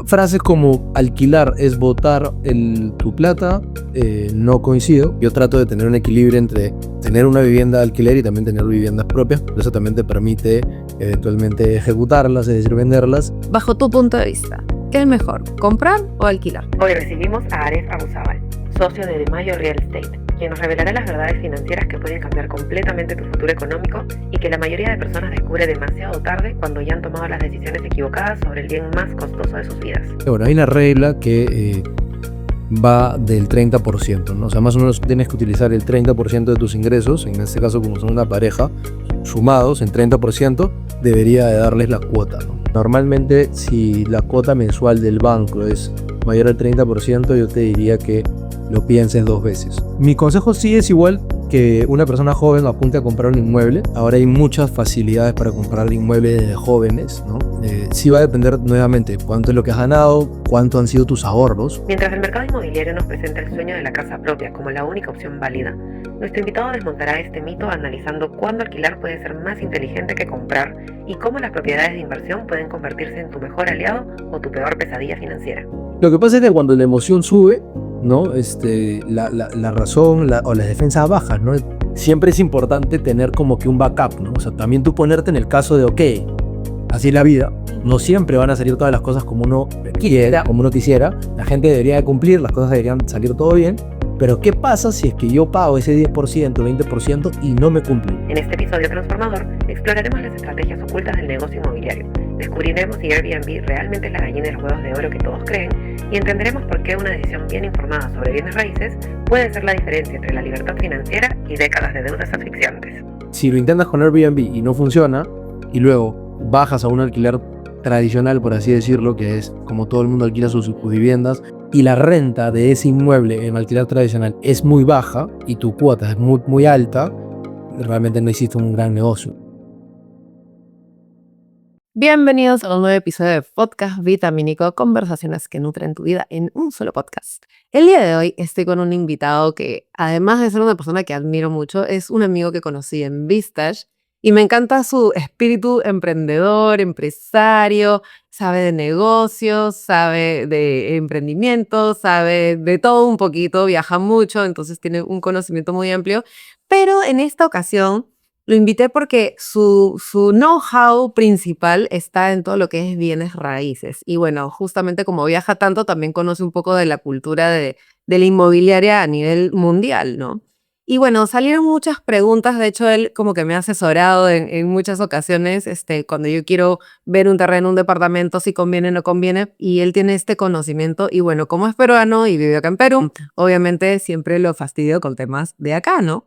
Frases como alquilar es botar tu plata, no coincido. Yo trato de tener un equilibrio entre tener una vivienda de alquiler y también tener viviendas propias. Eso también te permite eventualmente ejecutarlas, es decir, venderlas. Bajo tu punto de vista, ¿qué es mejor, comprar o alquilar? Hoy recibimos a Aref Abuzábal, socio de The Mayo Real Estate, quien nos revelará las verdades financieras que pueden cambiar completamente tu futuro económico y que la mayoría de personas descubre demasiado tarde cuando ya han tomado las decisiones equivocadas sobre el bien más costoso de sus vidas. Bueno, hay una regla que va del 30%, ¿no? O sea, más o menos tienes que utilizar el 30% de tus ingresos, en este caso como son una pareja, sumados en 30%, debería de darles la cuota, ¿no? Normalmente, si la cuota mensual del banco es mayor al 30%, yo te diría que lo pienses 2 veces. Mi consejo sí es igual que una persona joven apunte a comprar un inmueble. Ahora hay muchas facilidades para comprar inmuebles desde jóvenes, ¿no? Sí va a depender nuevamente cuánto es lo que has ganado, cuánto han sido tus ahorros. Mientras el mercado inmobiliario nos presenta el sueño de la casa propia como la única opción válida, nuestro invitado desmontará este mito analizando cuándo alquilar puede ser más inteligente que comprar y cómo las propiedades de inversión pueden convertirse en tu mejor aliado o tu peor pesadilla financiera. Lo que pasa es que cuando la emoción sube, ¿no? La razón o las defensas bajas, ¿no? Siempre es importante tener como que un backup, ¿no? O sea, también tú ponerte en el caso de, ok, así es la vida, no siempre van a salir todas las cosas como uno quiera, como uno quisiera, la gente debería de cumplir, las cosas deberían salir todo bien, pero ¿qué pasa si es que yo pago ese 10%, 20% y no me cumplen? En este episodio transformador, exploraremos las estrategias ocultas del negocio inmobiliario, descubriremos si Airbnb realmente es la gallina de los huevos de oro que todos creen y entenderemos por qué una decisión bien informada sobre bienes raíces puede ser la diferencia entre la libertad financiera y décadas de deudas asfixiantes. Si lo intentas con Airbnb y no funciona, y luego bajas a un alquiler tradicional, por así decirlo, que es como todo el mundo alquila sus viviendas, y la renta de ese inmueble en alquiler tradicional es muy baja y tu cuota es muy, muy alta, realmente no hiciste un gran negocio. Bienvenidos a un nuevo episodio de Podcast Vitamínico, conversaciones que nutren tu vida en un solo podcast. El día de hoy estoy con un invitado que, además de ser una persona que admiro mucho, es un amigo que conocí en Vistage y me encanta su espíritu emprendedor, empresario, sabe de negocios, sabe de emprendimiento, sabe de todo un poquito, viaja mucho, entonces tiene un conocimiento muy amplio, pero en esta ocasión lo invité porque su know-how principal está en todo lo que es bienes raíces. Y bueno, justamente como viaja tanto, también conoce un poco de la cultura de la inmobiliaria a nivel mundial, ¿no? Y bueno, salieron muchas preguntas. De hecho, él como que me ha asesorado en muchas ocasiones cuando yo quiero ver un terreno, un departamento, si conviene o no conviene. Y él tiene este conocimiento. Y bueno, como es peruano y vive acá en Perú, obviamente siempre lo fastidio con temas de acá, ¿no?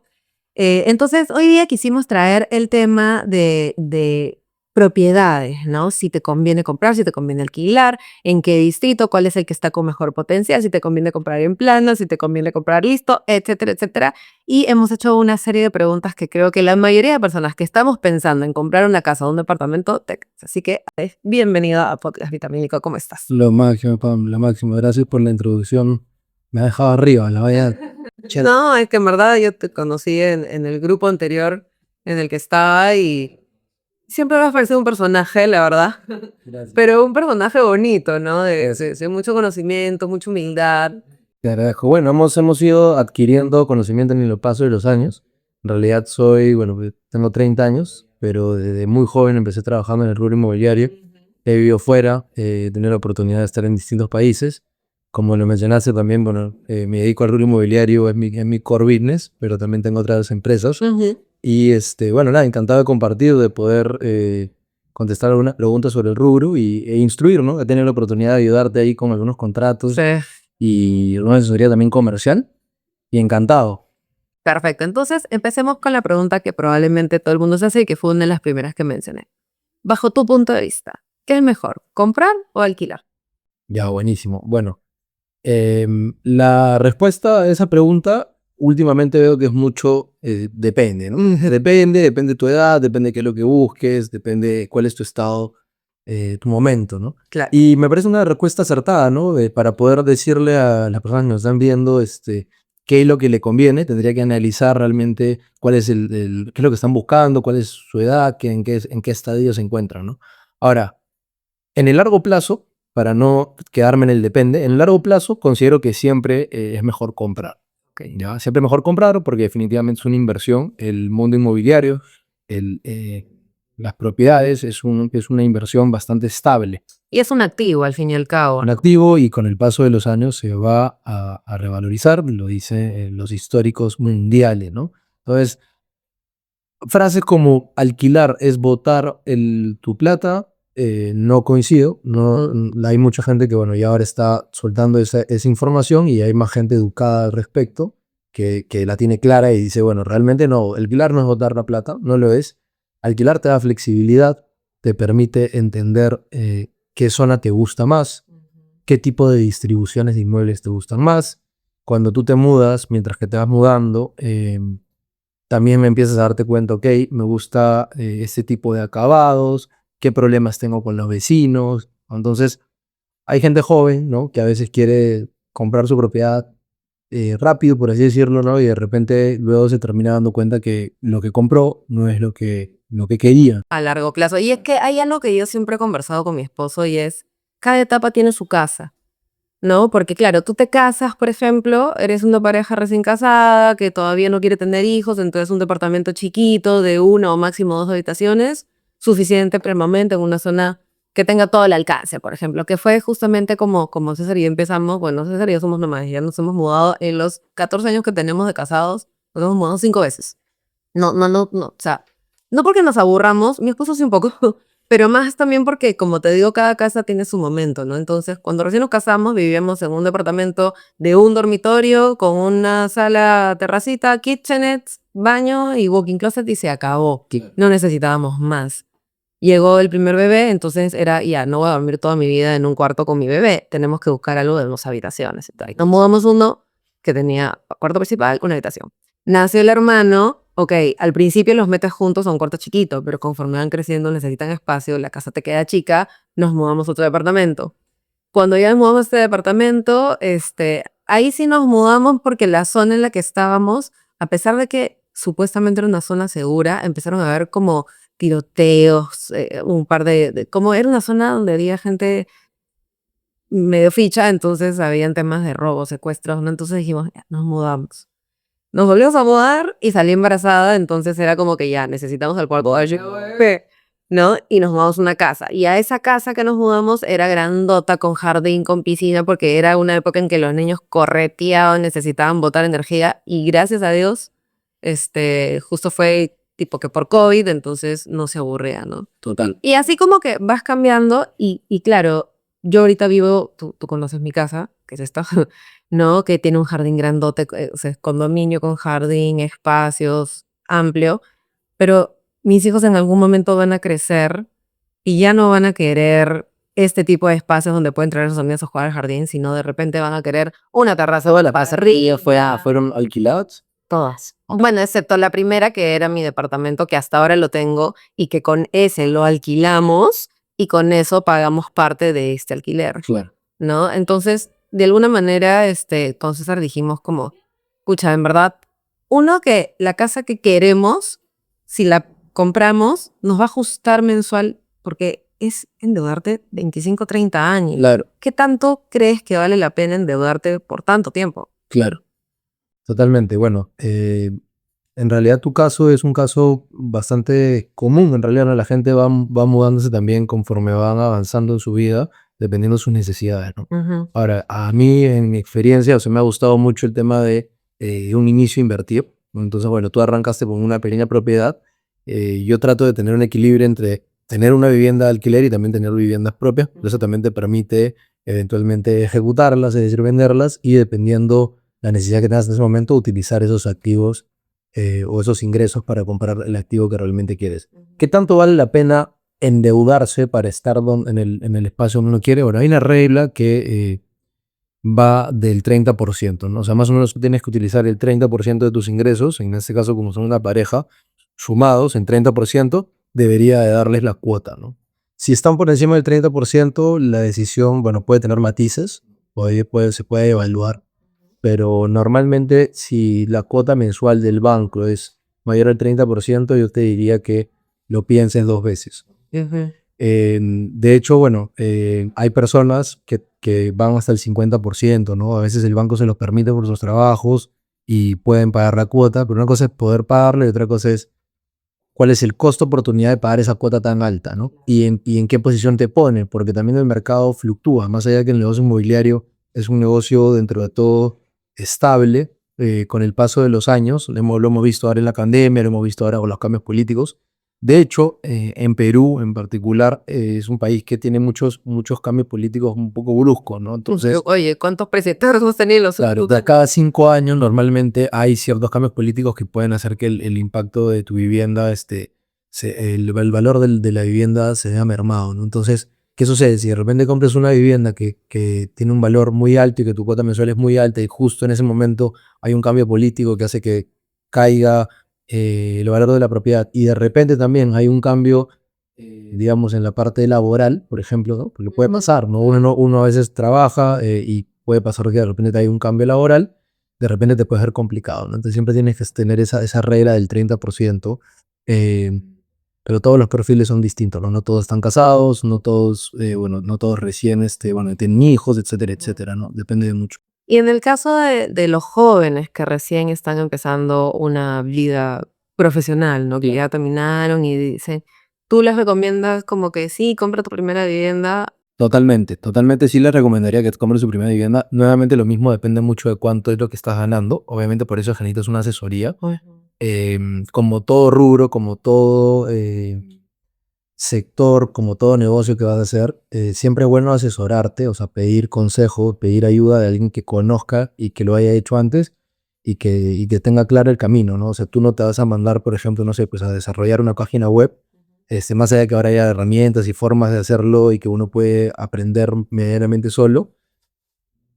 Entonces, hoy día quisimos traer el tema de propiedades, ¿no? Si te conviene comprar, si te conviene alquilar, en qué distrito, cuál es el que está con mejor potencial, si te conviene comprar en plano, si te conviene comprar listo, etcétera, etcétera. Y hemos hecho una serie de preguntas que creo que la mayoría de personas que estamos pensando en comprar una casa o un departamento, así que bienvenida a Podcast Vitamínico, ¿cómo estás? Lo máximo, Pam, lo máximo. Gracias por la introducción. Me ha dejado arriba, la vaya. No, es que en verdad yo te conocí en el grupo anterior en el que estaba y siempre me has parecido un personaje, la verdad, Gracias. pero un personaje bonito, ¿no? De mucho conocimiento, mucha humildad. Te agradezco. Bueno, hemos ido adquiriendo conocimiento en el paso de los años. En realidad tengo 30 años, pero desde muy joven empecé trabajando en el rubro inmobiliario. He vivido fuera, he tenido la oportunidad de estar en distintos países. Como lo mencionaste también, me dedico al rubro inmobiliario, es mi core business, pero también tengo otras empresas. Y encantado de compartir, de poder contestar algunas preguntas sobre el rubro e instruir, ¿no? He tenido la oportunidad de ayudarte ahí con algunos contratos. Sí. Y una asesoría también comercial, y encantado. Perfecto, entonces empecemos con la pregunta que probablemente todo el mundo se hace y que fue una de las primeras que mencioné. Bajo tu punto de vista, ¿qué es mejor, comprar o alquilar? Ya, buenísimo. Bueno, la respuesta a esa pregunta últimamente veo que es mucho, depende, ¿no? Depende de tu edad, depende de qué es lo que busques, depende de cuál es tu estado, tu momento, ¿no? Claro. Y me parece una respuesta acertada, ¿no? Para poder decirle a las personas que nos están viendo, qué es lo que le conviene, tendría que analizar realmente cuál es qué es lo que están buscando, cuál es su edad, en qué estadio se encuentran, ¿no? Ahora, en el largo plazo, para no quedarme en el depende. En largo plazo considero que siempre es mejor comprar. Okay. ¿Ya? Siempre es mejor comprar porque definitivamente es una inversión. El mundo inmobiliario, las propiedades es una inversión bastante estable. Y es un activo al fin y al cabo. Un activo y con el paso de los años se va a revalorizar, lo dicen los históricos mundiales, ¿no? Entonces, frases como alquilar es botar tu plata, no coincido. No, hay mucha gente que, bueno, ya ahora está soltando esa información y hay más gente educada al respecto que la tiene clara y dice, bueno, realmente no, alquilar no es botar la plata, no lo es. Alquilar te da flexibilidad, te permite entender qué zona te gusta más, qué tipo de distribuciones de inmuebles te gustan más. Cuando tú te mudas, mientras que te vas mudando, también me empiezas a darte cuenta, ok, me gusta este tipo de acabados, qué problemas tengo con los vecinos. Entonces, hay gente joven, ¿no? Que a veces quiere comprar su propiedad rápido, por así decirlo, ¿no? Y de repente luego se termina dando cuenta que lo que compró no es lo que quería. A largo plazo. Y es que hay algo que yo siempre he conversado con mi esposo y es, cada etapa tiene su casa, ¿no? Porque claro, tú te casas, por ejemplo, eres una pareja recién casada que todavía no quiere tener hijos, entonces un departamento chiquito de 1 o máximo 2 habitaciones, suficiente para el momento en una zona que tenga todo el alcance, por ejemplo, que fue justamente como César y yo empezamos. Bueno, César y yo somos nómadas, ya nos hemos mudado en los 14 años que tenemos de casados, nos hemos mudado 5 veces. No, o sea, no porque nos aburramos, mi esposo sí un poco, pero más también porque, como te digo, cada casa tiene su momento, ¿no? Entonces, cuando recién nos casamos, vivíamos en un departamento de un dormitorio con una sala, terracita, kitchenette, baño y walk-in closet y se acabó. No necesitábamos más. Llegó el primer bebé, entonces era, ya, no voy a dormir toda mi vida en un cuarto con mi bebé, tenemos que buscar algo de 2 habitaciones. Entonces, nos mudamos uno que tenía cuarto principal, una habitación. Nació el hermano, ok, al principio los metes juntos a un cuarto chiquito, pero conforme van creciendo necesitan espacio, la casa te queda chica, nos mudamos a otro departamento. Cuando ya nos mudamos a este departamento, ahí sí nos mudamos porque la zona en la que estábamos, a pesar de que supuestamente era una zona segura, empezaron a haber como tiroteos, un par como era una zona donde había gente medio ficha, entonces habían temas de robo, secuestros, ¿no? Entonces dijimos, ya, nos mudamos. Nos volvimos a mudar y salí embarazada, entonces era como que ya necesitamos el cuarto de bebé, ¿no? Y nos mudamos a una casa. Y a esa casa que nos mudamos era grandota, con jardín, con piscina, porque era una época en que los niños correteaban, necesitaban botar energía y gracias a Dios, justo fue tipo que por COVID, entonces no se aburría, ¿no? Total. Y así como que vas cambiando y claro, yo ahorita vivo, tú conoces mi casa, que es esta, ¿no? Que tiene un jardín grandote, o sea, es condominio con jardín, espacios, amplio, pero mis hijos en algún momento van a crecer y ya no van a querer este tipo de espacios donde pueden traer a sus amigos a jugar al jardín, sino de repente van a querer una terraza o la paz río, ¿Fueron alquilados? todas. Bueno, excepto la primera, que era mi departamento, que hasta ahora lo tengo y que con ese lo alquilamos y con eso pagamos parte de este alquiler, Claro. ¿no? Entonces, de alguna manera, con César dijimos como, escucha, en verdad, uno, que la casa que queremos, si la compramos, nos va a ajustar mensual porque es endeudarte 25, 30 años. Claro, ¿Qué tanto crees que vale la pena endeudarte por tanto tiempo? claro. Totalmente. Bueno, en realidad tu caso es un caso bastante común. En realidad, ¿no? La gente va mudándose también conforme van avanzando en su vida, dependiendo de sus necesidades, ¿no? Ujú. Ahora, a mí, en mi experiencia, o sea, me ha gustado mucho el tema de un inicio invertido. Entonces, bueno, tú arrancaste con una pequeña propiedad. Yo trato de tener un equilibrio entre tener una vivienda de alquiler y también tener viviendas propias. Eso también te permite eventualmente ejecutarlas, es decir, venderlas, y dependiendo la necesidad que tengas en ese momento, utilizar esos activos o esos ingresos para comprar el activo que realmente quieres. ¿Qué tanto vale la pena endeudarse para estar en el espacio donde uno quiere? Bueno, hay una regla que va del 30%, ¿no? O sea, más o menos tienes que utilizar el 30% de tus ingresos, en este caso como son una pareja, sumados en 30%, debería de darles la cuota, ¿no? Si están por encima del 30%, la decisión, bueno, puede tener matices, se puede evaluar, pero normalmente si la cuota mensual del banco es mayor al 30%, yo te diría que lo pienses 2 veces. Ujú. De hecho, bueno, hay personas que van hasta el 50%, ¿no? A veces el banco se los permite por sus trabajos y pueden pagar la cuota, pero una cosa es poder pagarlo y otra cosa es cuál es el costo oportunidad de pagar esa cuota tan alta, ¿no? Y en qué posición te pone, porque también el mercado fluctúa, más allá de que el negocio inmobiliario es un negocio dentro de todo estable, con el paso de los años, lo hemos visto ahora en la pandemia, lo hemos visto ahora con los cambios políticos. De hecho, en Perú en particular, es un país que tiene muchos cambios políticos un poco bruscos, ¿no? Entonces, Oye, ¿cuántos presidentes hemos tenido en los claro, últimos? de cada 5 años normalmente hay ciertos cambios políticos que pueden hacer que el impacto de tu vivienda, el valor de la vivienda se vea mermado, ¿no? Entonces, ¿qué sucede? Si de repente compras una vivienda que tiene un valor muy alto y que tu cuota mensual es muy alta y justo en ese momento hay un cambio político que hace que caiga el valor de la propiedad y de repente también hay un cambio, digamos, en la parte laboral, por ejemplo, ¿no? Porque puede pasar, ¿no? Uno a veces trabaja y puede pasar que de repente hay un cambio laboral, de repente te puede ser complicado, ¿no? Entonces siempre tienes que tener esa regla del 30%, eh, pero todos los perfiles son distintos, ¿no? No todos están casados, no todos, bueno, no todos recién, bueno, tienen hijos, etcétera, etcétera, ¿no? Depende de mucho. Y en el caso de los jóvenes que recién están empezando una vida profesional, ¿no? Que ya terminaron y dicen, tú les recomiendas como que sí, compra tu primera vivienda. Totalmente, totalmente sí les recomendaría que compren su primera vivienda. Nuevamente lo mismo, depende mucho de cuánto es lo que estás ganando. Obviamente por eso necesitas una asesoría. Como todo rubro, como todo sector, como todo negocio que vas a hacer, siempre es bueno asesorarte, o sea, pedir consejo, pedir ayuda de alguien que conozca y que lo haya hecho antes y que tenga claro el camino, ¿no? O sea, tú no te vas a mandar, por ejemplo, no sé, pues a desarrollar una página web, más allá de que ahora haya herramientas y formas de hacerlo y que uno puede aprender medianamente solo,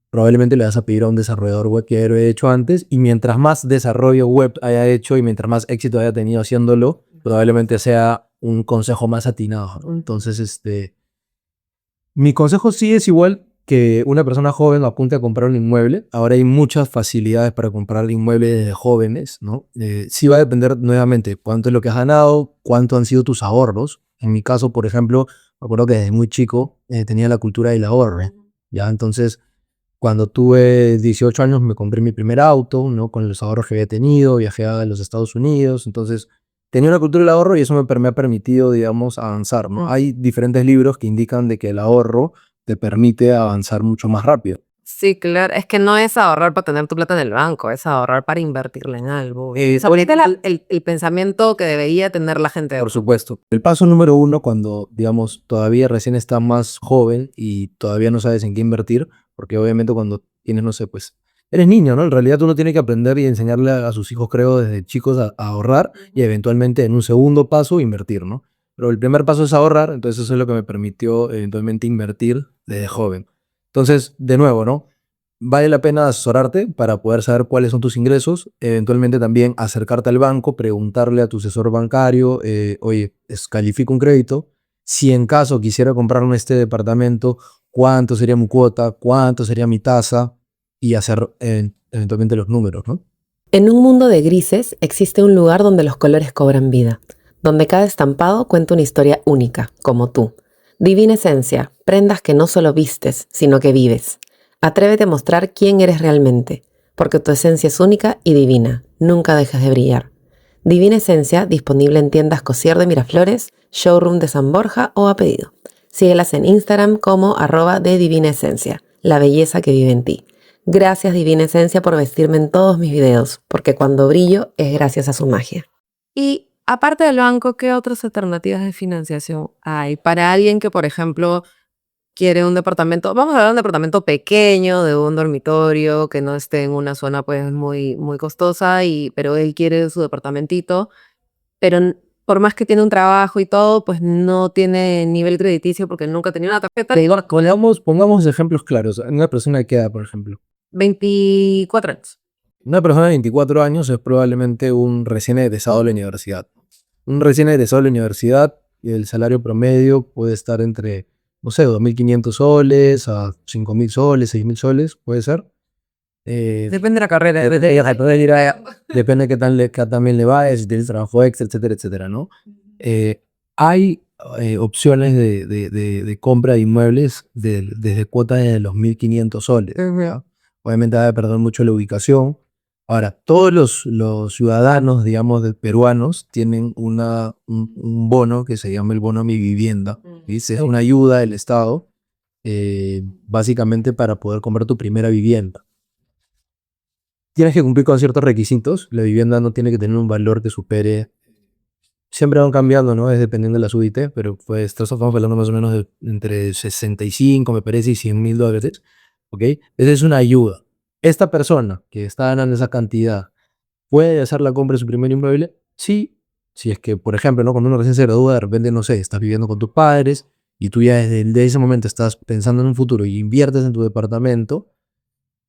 probablemente le vas a pedir a un desarrollador web que ya lo haya hecho antes y mientras más desarrollo web haya hecho y mientras más éxito haya tenido haciéndolo, probablemente sea un consejo más atinado, ¿no? Entonces, mi consejo sí es igual que una persona joven apunte a comprar un inmueble. Ahora hay muchas facilidades para comprar inmuebles desde jóvenes, ¿no? Sí va a depender nuevamente cuánto es lo que has ganado, cuánto han sido tus ahorros. En mi caso, por ejemplo, me acuerdo que desde muy chico tenía la cultura del ahorro, ¿ya? Entonces, cuando tuve 18 años me compré mi primer auto, ¿no? Con los ahorros que había tenido, viajé a los Estados Unidos, entonces tenía una cultura del ahorro y eso me ha permitido, digamos, avanzar, ¿no? Hay diferentes libros que indican de que el ahorro te permite avanzar mucho más rápido. Sí, claro, es que no es ahorrar para tener tu plata en el banco, es ahorrar para invertirla en algo. O sea, ahorita el pensamiento que debería tener la gente. Por supuesto. El paso número uno, cuando, digamos, todavía recién estás más joven y todavía no sabes en qué invertir, porque obviamente cuando tienes, no sé, pues, eres niño, ¿no? En realidad uno tiene que aprender y enseñarle a sus hijos, creo, desde chicos a ahorrar y eventualmente en un segundo paso invertir, ¿no? Pero el primer paso es ahorrar, entonces eso es lo que me permitió eventualmente invertir desde joven. Entonces, de nuevo, ¿no? Vale la pena asesorarte para poder saber cuáles son tus ingresos, eventualmente también acercarte al banco, preguntarle a tu asesor bancario, oye, califico un crédito, si en caso quisiera comprarme este departamento, cuánto sería mi cuota, cuánto sería mi tasa y hacer eventualmente los números, ¿no? En un mundo de grises existe un lugar donde los colores cobran vida, donde cada estampado cuenta una historia única, como tú. Divina Esencia, prendas que no solo vistes, sino que vives. Atrévete a mostrar quién eres realmente, porque tu esencia es única y divina, nunca dejes de brillar. Divina Esencia, disponible en tiendas Cosier de Miraflores, Showroom de San Borja o a pedido. Síguelas en Instagram como @de Divina Esencia, la belleza que vive en ti. Gracias Divina Esencia por vestirme en todos mis videos, porque cuando brillo es gracias a su magia. Y aparte del banco, ¿qué otras alternativas de financiación hay para alguien que, por ejemplo, quiere un departamento? Vamos a hablar de un departamento pequeño, de un dormitorio, que no esté en una zona pues muy, muy costosa, pero él quiere su departamentito, pero por más que tiene un trabajo y todo, pues no tiene nivel crediticio porque nunca tenía una tarjeta. Le digo, pongamos ejemplos claros. Una persona que edad, por ejemplo. 24 años. Una persona de 24 años es probablemente un recién egresado de la universidad. Un recién egresado de la universidad, el salario promedio puede estar entre, no sé, 2.500 soles a 5.000 soles, 6.000 soles, puede ser. Depende de la carrera. Depende de qué tan bien le vaya, si tienes trabajo extra, etcétera, etcétera, ¿no? Hay opciones de compra de inmuebles desde cuotas de los 1.500 soles. ¿Ya? Obviamente va a depender mucho de la ubicación. Ahora, todos los ciudadanos, digamos, peruanos tienen un bono que se llama el bono Mi Vivienda. ¿Sí? Es una ayuda del Estado, básicamente para poder comprar tu primera vivienda. Tienes que cumplir con ciertos requisitos. La vivienda no tiene que tener un valor que supere. Siempre van cambiando, ¿no? Es dependiendo de la UIT, pero pues estamos hablando más o menos de entre 65, me parece, y $100.000. ¿Ok? Esa es una ayuda. Esta persona que está ganando esa cantidad, ¿puede hacer la compra de su primer inmueble? Sí. Si es que, por ejemplo, ¿no? Cuando uno recién se gradúa, de repente, no sé, estás viviendo con tus padres y tú ya desde ese momento estás pensando en un futuro y inviertes en tu departamento,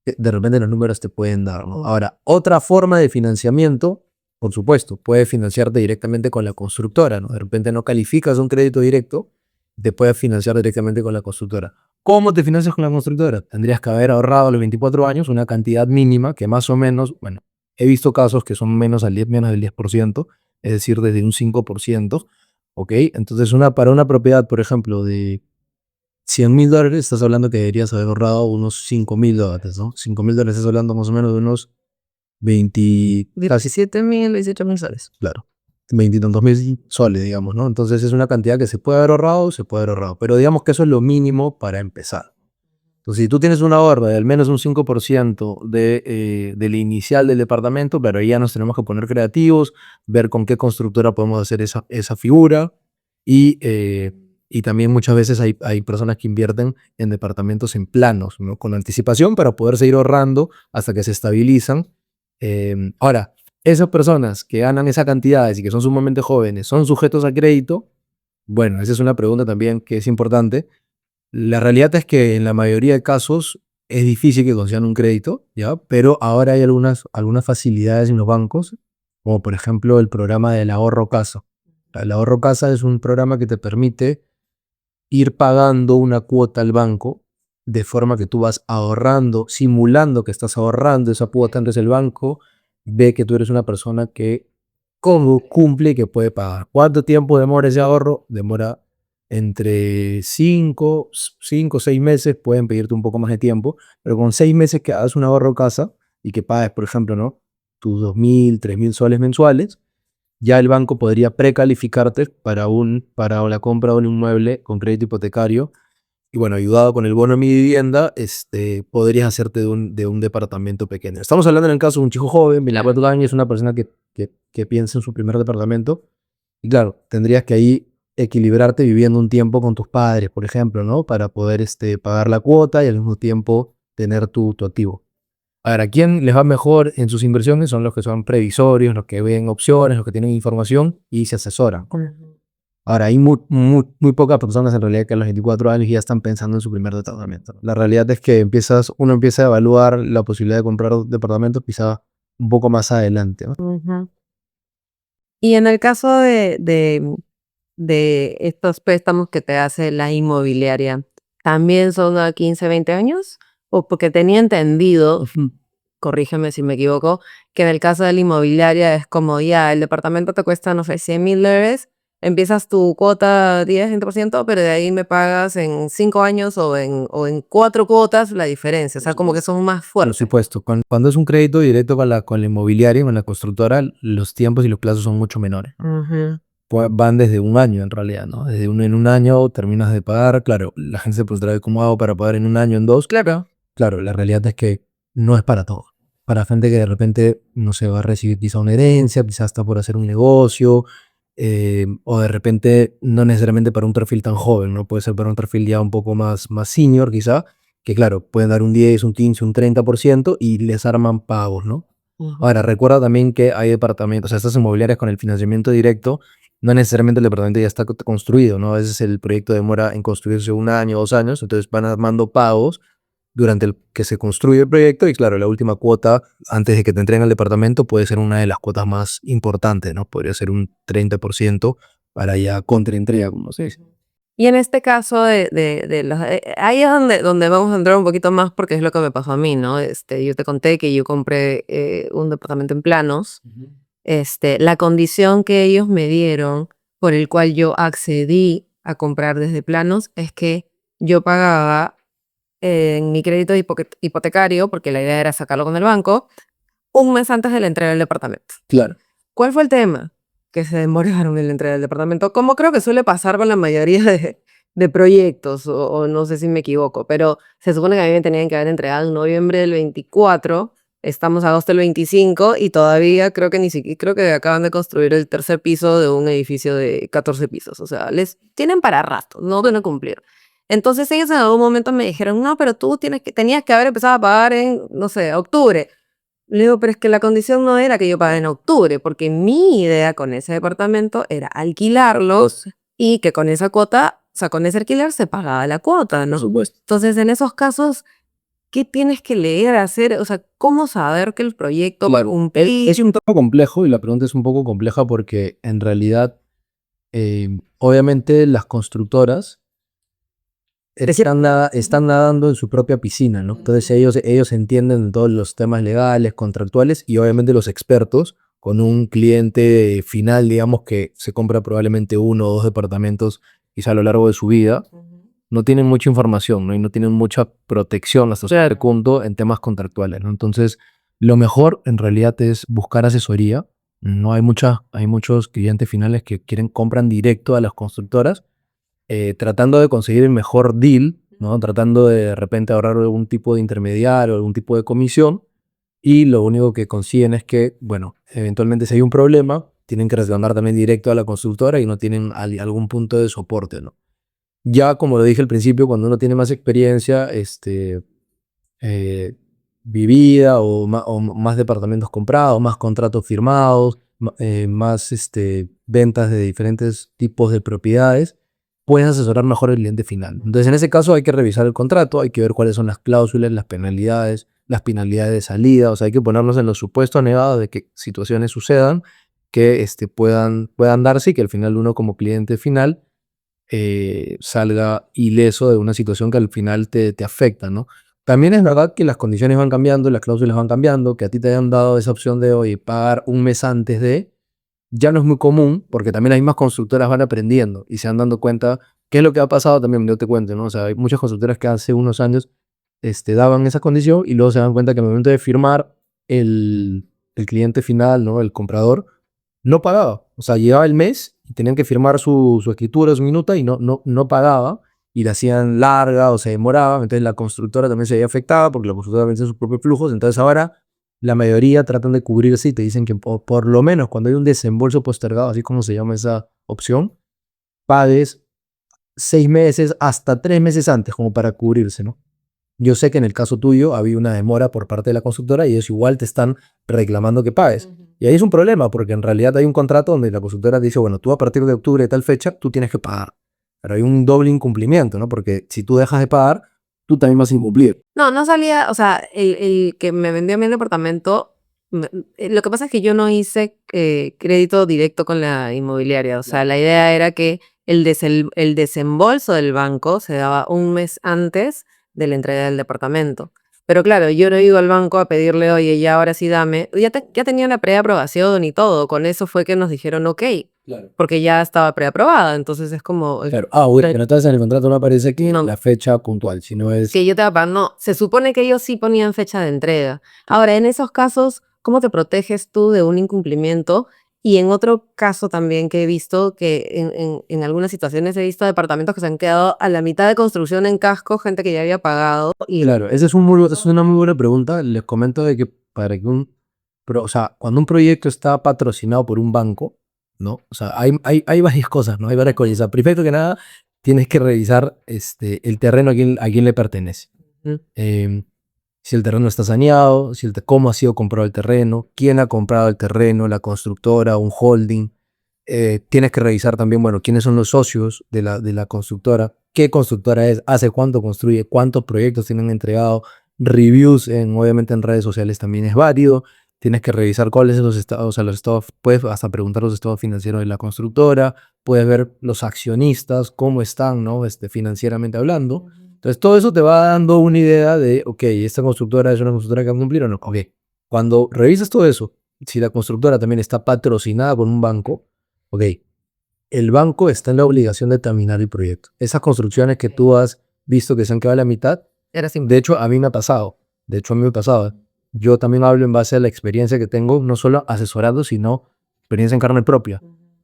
de repente los números te pueden dar, ¿no? Ahora, otra forma de financiamiento, por supuesto, puedes financiarte directamente con la constructora, ¿no? De repente no calificas un crédito directo, te puedes financiar directamente con la constructora. ¿Cómo te financias con la constructora? Tendrías que haber ahorrado a los 24 años una cantidad mínima que más o menos, bueno, he visto casos que son menos del 10%, es decir, desde un 5%, ¿ok? Entonces, para una propiedad, por ejemplo, de $100.000, estás hablando que deberías haber ahorrado unos $5.000, ¿no? $5.000 estás hablando más o menos de unos 17.000, 18.000 soles. Claro, 20 y tantos mil soles, digamos, ¿no? Entonces es una cantidad que se puede haber ahorrado, pero digamos que eso es lo mínimo para empezar. Entonces, si tú tienes un ahorro de al menos un 5% del inicial del departamento, pero ahí ya nos tenemos que poner creativos, ver con qué constructora podemos hacer esa figura y también muchas veces hay personas que invierten en departamentos en planos, ¿no? Con anticipación para poder seguir ahorrando hasta que se estabilizan. Ahora, esas personas que ganan esa cantidad y que son sumamente jóvenes, ¿son sujetos a crédito? Bueno, esa es una pregunta también que es importante. La realidad es que en la mayoría de casos es difícil que consigan un crédito, ¿ya? Pero ahora hay algunas facilidades en los bancos, como por ejemplo el programa del ahorro casa. El ahorro casa es un programa que te permite ir pagando una cuota al banco de forma que tú vas ahorrando, simulando que estás ahorrando esa cuota. Entonces el banco ve que tú eres una persona que cumple y que puede pagar. ¿Cuánto tiempo demora ese ahorro? Demora entre 5 o 6 meses, pueden pedirte un poco más de tiempo, pero con 6 meses que hagas un ahorro casa y que pagues, por ejemplo, ¿no? tus 2.000, 3.000 soles mensuales, ya el banco podría precalificarte para la compra de un inmueble con crédito hipotecario. Y bueno, ayudado con el bono Mi Vivienda, podrías hacerte de un departamento pequeño. Estamos hablando en el caso de un chico joven, 24 años, es una persona que piensa en su primer departamento. Y claro, tendrías que ahí equilibrarte viviendo un tiempo con tus padres, por ejemplo, ¿no? Para poder pagar la cuota y al mismo tiempo tener tu activo. Ahora, ¿a quién les va mejor en sus inversiones? Son los que son previsorios, los que ven opciones, los que tienen información y se asesoran. Ahora, hay muy pocas personas en realidad que a los 24 años ya están pensando en su primer departamento. La realidad es que uno empieza a evaluar la posibilidad de comprar departamentos quizá un poco más adelante, ¿no? Y en el caso de estos préstamos que te hace la inmobiliaria, ¿también son a 15, 20 años? O porque tenía entendido, corrígeme si me equivoco, que en el caso de la inmobiliaria es como ya, el departamento te cuesta, no sé, $100.000, empiezas tu cuota 10, 20%, pero de ahí me pagas en 5 años o en 4 cuotas la diferencia. O sea, como que son más Por fuertes. supuesto, cuando es un crédito directo con la inmobiliaria, con la constructora, los tiempos y los plazos son mucho menores. Van desde un año en realidad, ¿no? En un año terminas de pagar. Claro, la gente se preguntará cómo hago para pagar en un año, en 2. Claro, la realidad es que no es para todo. Para gente que de repente no se va a recibir quizá una herencia, quizás está por hacer un negocio, o de repente no necesariamente para un perfil tan joven, ¿no? Puede ser para un perfil ya un poco más senior quizá, que claro, pueden dar un 10, un 15, un 30% y les arman pagos, ¿no? Ahora, recuerda también que hay departamentos, o sea, estas inmobiliarias con el financiamiento directo, no necesariamente el departamento ya está construido, ¿no? A veces el proyecto demora en construirse 1 año, 2 años, entonces van armando pagos durante el que se construye el proyecto y claro, la última cuota antes de que te entreguen al departamento puede ser una de las cuotas más importantes, ¿no? Podría ser un 30% para ya contraentrega, como se dice. Y en este caso de los, ahí es donde vamos a entrar un poquito más porque es lo que me pasó a mí, ¿no? Yo te conté que yo compré un departamento en planos. La condición que ellos me dieron por el cual yo accedí a comprar desde planos es que yo pagaba en mi crédito hipotecario, porque la idea era sacarlo con el banco, un mes antes de la entrega del departamento. Claro. ¿Cuál fue el tema? Que se demoraron en la entrega del departamento, como creo que suele pasar con la mayoría de proyectos, o no sé si me equivoco, pero se supone que a mí me tenían que haber entregado en noviembre del 24, estamos a agosto del 25 y todavía creo que ni siquiera, creo que acaban de construir el tercer piso de un edificio de 14 pisos, o sea, les tienen para rato, no van a cumplir. Entonces ellos en algún momento me dijeron, no, pero tú tenías que haber empezado a pagar en, no sé, octubre. Le digo, pero es que la condición no era que yo pagara en octubre, porque mi idea con ese departamento era alquilarlos y que con esa cuota, o sea, con ese alquiler se pagaba la cuota, ¿no? Por supuesto. Entonces, en esos casos, ¿qué tienes que leer, hacer? O sea, ¿cómo saber que el proyecto Claro, cumple? es un poco complejo y la pregunta es un poco compleja porque en realidad, obviamente las constructoras están nadando en su propia piscina, ¿no? Entonces ellos entienden de todos los temas legales, contractuales y obviamente los expertos con un cliente final, digamos, que se compra probablemente 1 o 2 departamentos quizá a lo largo de su vida, no tienen mucha información, ¿no? Y no tienen mucha protección hasta cierto punto en temas contractuales, ¿no? Entonces, lo mejor en realidad es buscar asesoría. No hay muchos clientes finales que compran directo a las constructoras, tratando de conseguir el mejor deal, ¿no? Tratando de repente ahorrar algún tipo de intermediario, algún tipo de comisión, y lo único que consiguen es que, bueno, eventualmente si hay un problema, tienen que responder también directo a la constructora y no tienen algún punto de soporte, ¿no? Ya, como lo dije al principio, cuando uno tiene más experiencia, vivida o más departamentos comprados, más contratos firmados, más ventas de diferentes tipos de propiedades, puedes asesorar mejor al cliente final. Entonces, en ese caso hay que revisar el contrato, hay que ver cuáles son las cláusulas, las penalidades de salida, o sea, hay que ponernos en los supuestos negados de que situaciones sucedan que puedan darse y que al final uno como cliente final salga ileso de una situación que al final te afecta, ¿no? También es verdad que las condiciones van cambiando, las cláusulas van cambiando, que a ti te hayan dado esa opción de, oye, pagar un mes antes de, ya no es muy común, porque también las mismas constructoras van aprendiendo y se van dando cuenta qué es lo que ha pasado también, yo te cuento, ¿no? O sea, hay muchas constructoras que hace unos años daban esa condición y luego se dan cuenta que al momento de firmar el cliente final, ¿no? El comprador, no pagaba. O sea, llegaba el mes y tenían que firmar su escritura, su minuta y no pagaba y la hacían larga o se demoraba. Entonces la constructora también se veía afectada porque la constructora vence sus propios flujos. Entonces ahora la mayoría tratan de cubrirse y te dicen que por lo menos cuando hay un desembolso postergado, así como se llama esa opción, pagues 6 meses hasta 3 meses antes como para cubrirse, ¿no? Yo sé que en el caso tuyo había una demora por parte de la constructora y ellos igual te están reclamando que pagues. Y ahí es un problema porque en realidad hay un contrato donde la constructora dice, bueno, tú a partir de octubre de tal fecha, tú tienes que pagar. Pero hay un doble incumplimiento, ¿no? Porque si tú dejas de pagar, tú también vas a incumplir. No salía, o sea, el que me vendió a mí el departamento, lo que pasa es que yo no hice crédito directo con la inmobiliaria, o sea, la idea era que el desembolso del banco se daba un mes antes de la entrega del departamento. Pero claro, yo no iba al banco a pedirle, oye, ya ahora sí dame, ya tenía la preaprobación y todo, con eso fue que nos dijeron ok, Claro. porque ya estaba preaprobada, entonces es como... Claro. Bueno, entonces en el contrato no aparece aquí No. la fecha puntual, sino es... Que yo te va no, se supone que ellos sí ponían fecha de entrega. Ahora, en esos casos, ¿cómo te proteges tú de un incumplimiento? Y en otro caso también que he visto, que en algunas situaciones he visto departamentos que se han quedado a la mitad de construcción en casco, gente que ya había pagado. Y Claro, esa es una muy buena pregunta. Les comento de que para que o sea, cuando un proyecto está patrocinado por un banco, ¿no? O sea, hay varias cosas, ¿no? Hay varias cosas. O sea, primero que nada, tienes que revisar el terreno a quién le pertenece. Si el terreno está saneado, cómo ha sido comprado el terreno, quién ha comprado el terreno, la constructora, un holding. Tienes que revisar también, bueno, quiénes son los socios de la constructora, qué constructora es, hace cuánto construye, cuántos proyectos tienen entregado, reviews obviamente en redes sociales también es válido. Tienes que revisar cuáles son los estados, o sea, los estados, puedes hasta preguntar los estados financieros de la constructora, puedes ver los accionistas, cómo están, ¿no? Financieramente hablando. Entonces, todo eso te va dando una idea de, ok, esta constructora es una constructora que va a cumplir o no. Ok, cuando revisas todo eso, si la constructora también está patrocinada por un banco, ok, el banco está en la obligación de terminar el proyecto. Esas construcciones que tú has visto que se han quedado a la mitad, Era simple. de hecho, a mí me ha pasado. Yo también hablo en base a la experiencia que tengo, no solo asesorando, sino experiencia en carne propia.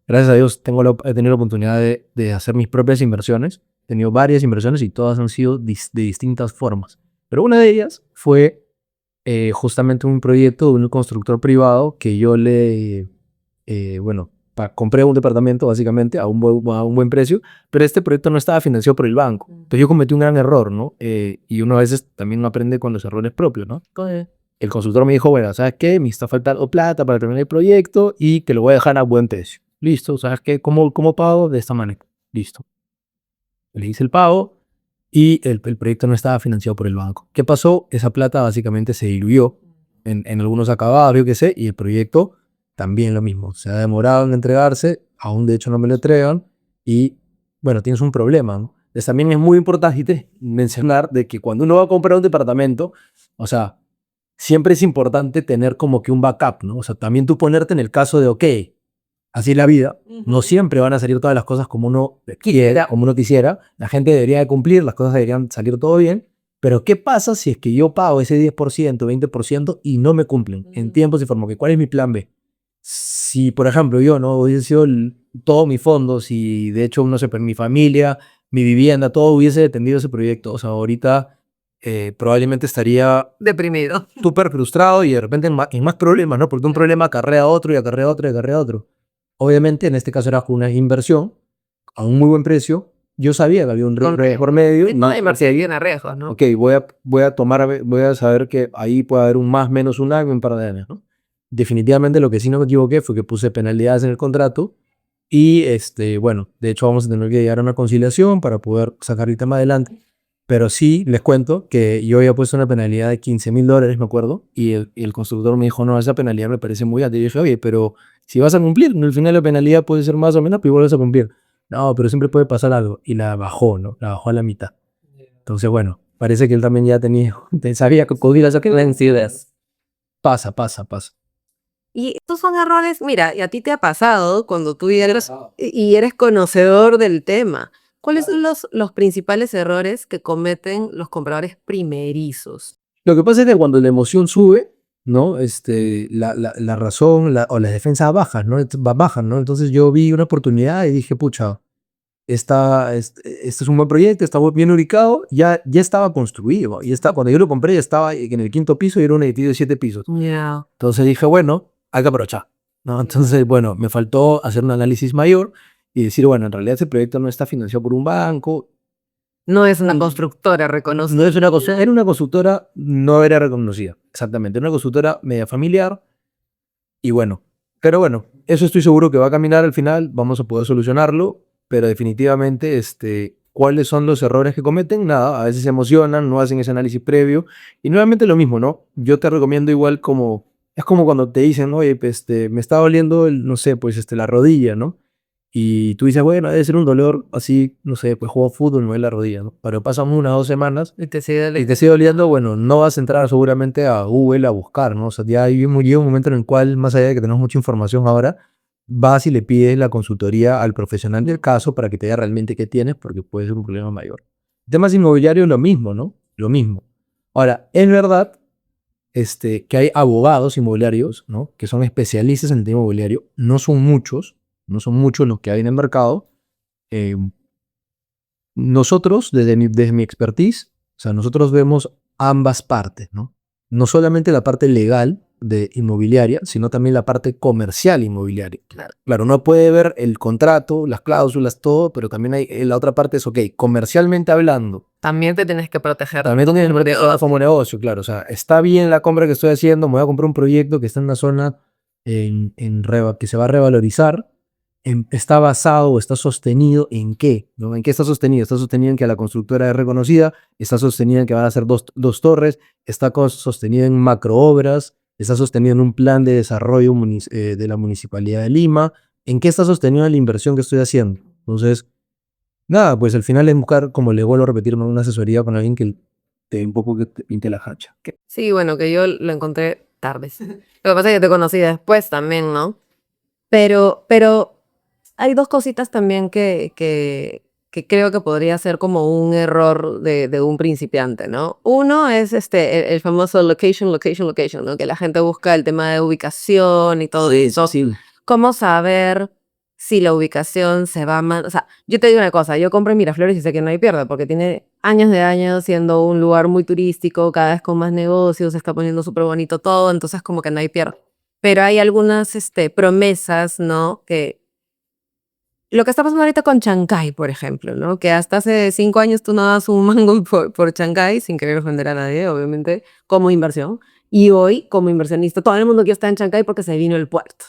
Gracias a Dios he tenido la oportunidad de hacer mis propias inversiones. He tenido varias inversiones y todas han sido de distintas formas. Pero una de ellas fue justamente un proyecto de un constructor privado que yo compré un departamento básicamente a un buen precio, pero este proyecto no estaba financiado por el banco. Entonces yo cometí un gran error, ¿no? Y uno a veces también no aprende con los errores propios, ¿no? El consultor me dijo, bueno, ¿sabes qué? Me está faltando plata para terminar el proyecto y que lo voy a dejar a buen precio. Listo, ¿sabes qué? ¿Cómo pago? De esta manera. Listo. Le hice el pago y el proyecto no estaba financiado por el banco. ¿Qué pasó? Esa plata básicamente se diluyó en algunos acabados, yo qué sé, y el proyecto también lo mismo. Se ha demorado en entregarse, aún de hecho no me lo entregan y, bueno, tienes un problema, ¿no? Entonces también es muy importante mencionar de que cuando uno va a comprar un departamento, o sea, siempre es importante tener como que un backup, ¿no? O sea, también tú ponerte en el caso de, ok, así es la vida, no siempre van a salir todas las cosas como uno quiera, como uno quisiera, la gente debería de cumplir, las cosas deberían salir todo bien, pero ¿qué pasa si es que yo pago ese 10%, 20% y no me cumplen en tiempos y forma? ¿Cuál es mi plan B? Si, por ejemplo, yo no hubiese sido todos mis fondos y de hecho, no sé, mi familia, mi vivienda, todo hubiese dependido de ese proyecto, o sea, ahorita probablemente estaría Deprimido. súper frustrado y de repente en más problemas, ¿no? Porque un problema acarrea otro y acarrea otro y acarrea otro. Obviamente, en este caso era una inversión a un muy buen precio. Yo sabía que había un riesgo por medio. No hay inversión tiene riesgos, ¿no? Ok, voy a saber que ahí puede haber un más menos un año, un par de años, ¿no? Definitivamente lo que sí no me equivoqué fue que puse penalidades en el contrato y, bueno, de hecho vamos a tener que llegar a una conciliación para poder sacar el tema adelante. Pero sí, les cuento que yo había puesto una penalidad de $15,000, me acuerdo, y el constructor me dijo, no, esa penalidad me parece muy alta. Y yo dije, oye, pero si vas a cumplir, al final la penalidad puede ser más o menos, pero igual vas a cumplir. No, pero siempre puede pasar algo. Y la bajó, ¿no? La bajó a la mitad. Entonces, bueno, parece que él también ya sabía que podía sacar vencidas. Pasa. Y estos son errores, mira, y a ti te ha pasado cuando tú ya eres conocedor del tema. ¿Cuáles son los principales errores que cometen los compradores primerizos? Lo que pasa es que cuando la emoción sube, ¿no? La razón o las defensas bajan, ¿no? Entonces yo vi una oportunidad y dije, pucha, este es un buen proyecto, está bien ubicado, ya estaba construido. Cuando yo lo compré ya estaba en el 5.º piso y era un edificio de 7 pisos. Ya. Entonces dije, bueno, hay que aprovechar, ¿no? Entonces, bueno, me faltó hacer un análisis mayor y decir, bueno, en realidad ese proyecto no está financiado por un banco. No es una constructora reconocida. No es una cosa, era una consultora, no era reconocida, exactamente, era una consultora media familiar y bueno, pero bueno, eso estoy seguro que va a caminar al final, vamos a poder solucionarlo, pero definitivamente, ¿cuáles son los errores que cometen? Nada, a veces se emocionan, no hacen ese análisis previo y nuevamente lo mismo, ¿no? Yo te recomiendo igual es como cuando te dicen, oye, pues, me está doliendo, no sé, pues, la rodilla, ¿no? Y tú dices, bueno, debe ser un dolor así, no sé, pues juego fútbol, me duele la rodilla, ¿no? Pero pasan 1 o 2 semanas Y te sigue y te sigue doliendo, bueno, no vas a entrar seguramente a Google a buscar, ¿no? O sea, ya llega un momento en el cual, más allá de que tenemos mucha información ahora, vas y le pides la consultoría al profesional del caso para que te diga realmente qué tienes, porque puede ser un problema mayor. Temas inmobiliarios, lo mismo, ¿no? Lo mismo. Ahora, es verdad que hay abogados inmobiliarios, ¿no? Que son especialistas en el tema inmobiliario. No son muchos los que hay en el mercado. Nosotros, desde mi expertise, o sea, nosotros vemos ambas partes, ¿no? No solamente la parte legal de inmobiliaria, sino también la parte comercial inmobiliaria. Claro, uno puede ver el contrato, las cláusulas, todo, pero también hay la otra parte es, ok, comercialmente hablando. También te tienes que proteger. También tienes que proteger como negocio, claro. O sea, está bien la compra que estoy haciendo, me voy a comprar un proyecto que está en una zona que se va a revalorizar. Está basado o está sostenido en qué, ¿no? ¿En qué está sostenido? Está sostenido en que la constructora es reconocida, está sostenido en que van a ser dos torres, está sostenido en macroobras, está sostenido en un plan de desarrollo de la Municipalidad de Lima. ¿En qué está sostenido la inversión que estoy haciendo? Entonces, nada, pues al final es buscar, como le vuelvo a repetir, una asesoría con alguien que te un poco que te pinte la hacha. Sí, bueno, que yo lo encontré tarde. Lo que pasa es que te conocí después también, ¿no? Pero hay dos cositas también que creo que podría ser como un error de un principiante, ¿no? Uno es el famoso location, ¿no? Que la gente busca el tema de ubicación y todo eso. Sí. ¿Cómo saber si la ubicación se va a... O sea, yo te digo una cosa, yo compro en Miraflores y sé que no hay pierde, porque tiene años de años siendo un lugar muy turístico, cada vez con más negocios, se está poniendo súper bonito todo, entonces como que no hay pierde. Pero hay algunas promesas, ¿no? Que lo que está pasando ahorita con Chancay, por ejemplo, ¿no? Que hasta hace 5 años tú no das un mango por Chancay, sin querer ofender a nadie, obviamente, como inversión. Y hoy, como inversionista, todo el mundo quiere estar en Chancay porque se vino el puerto,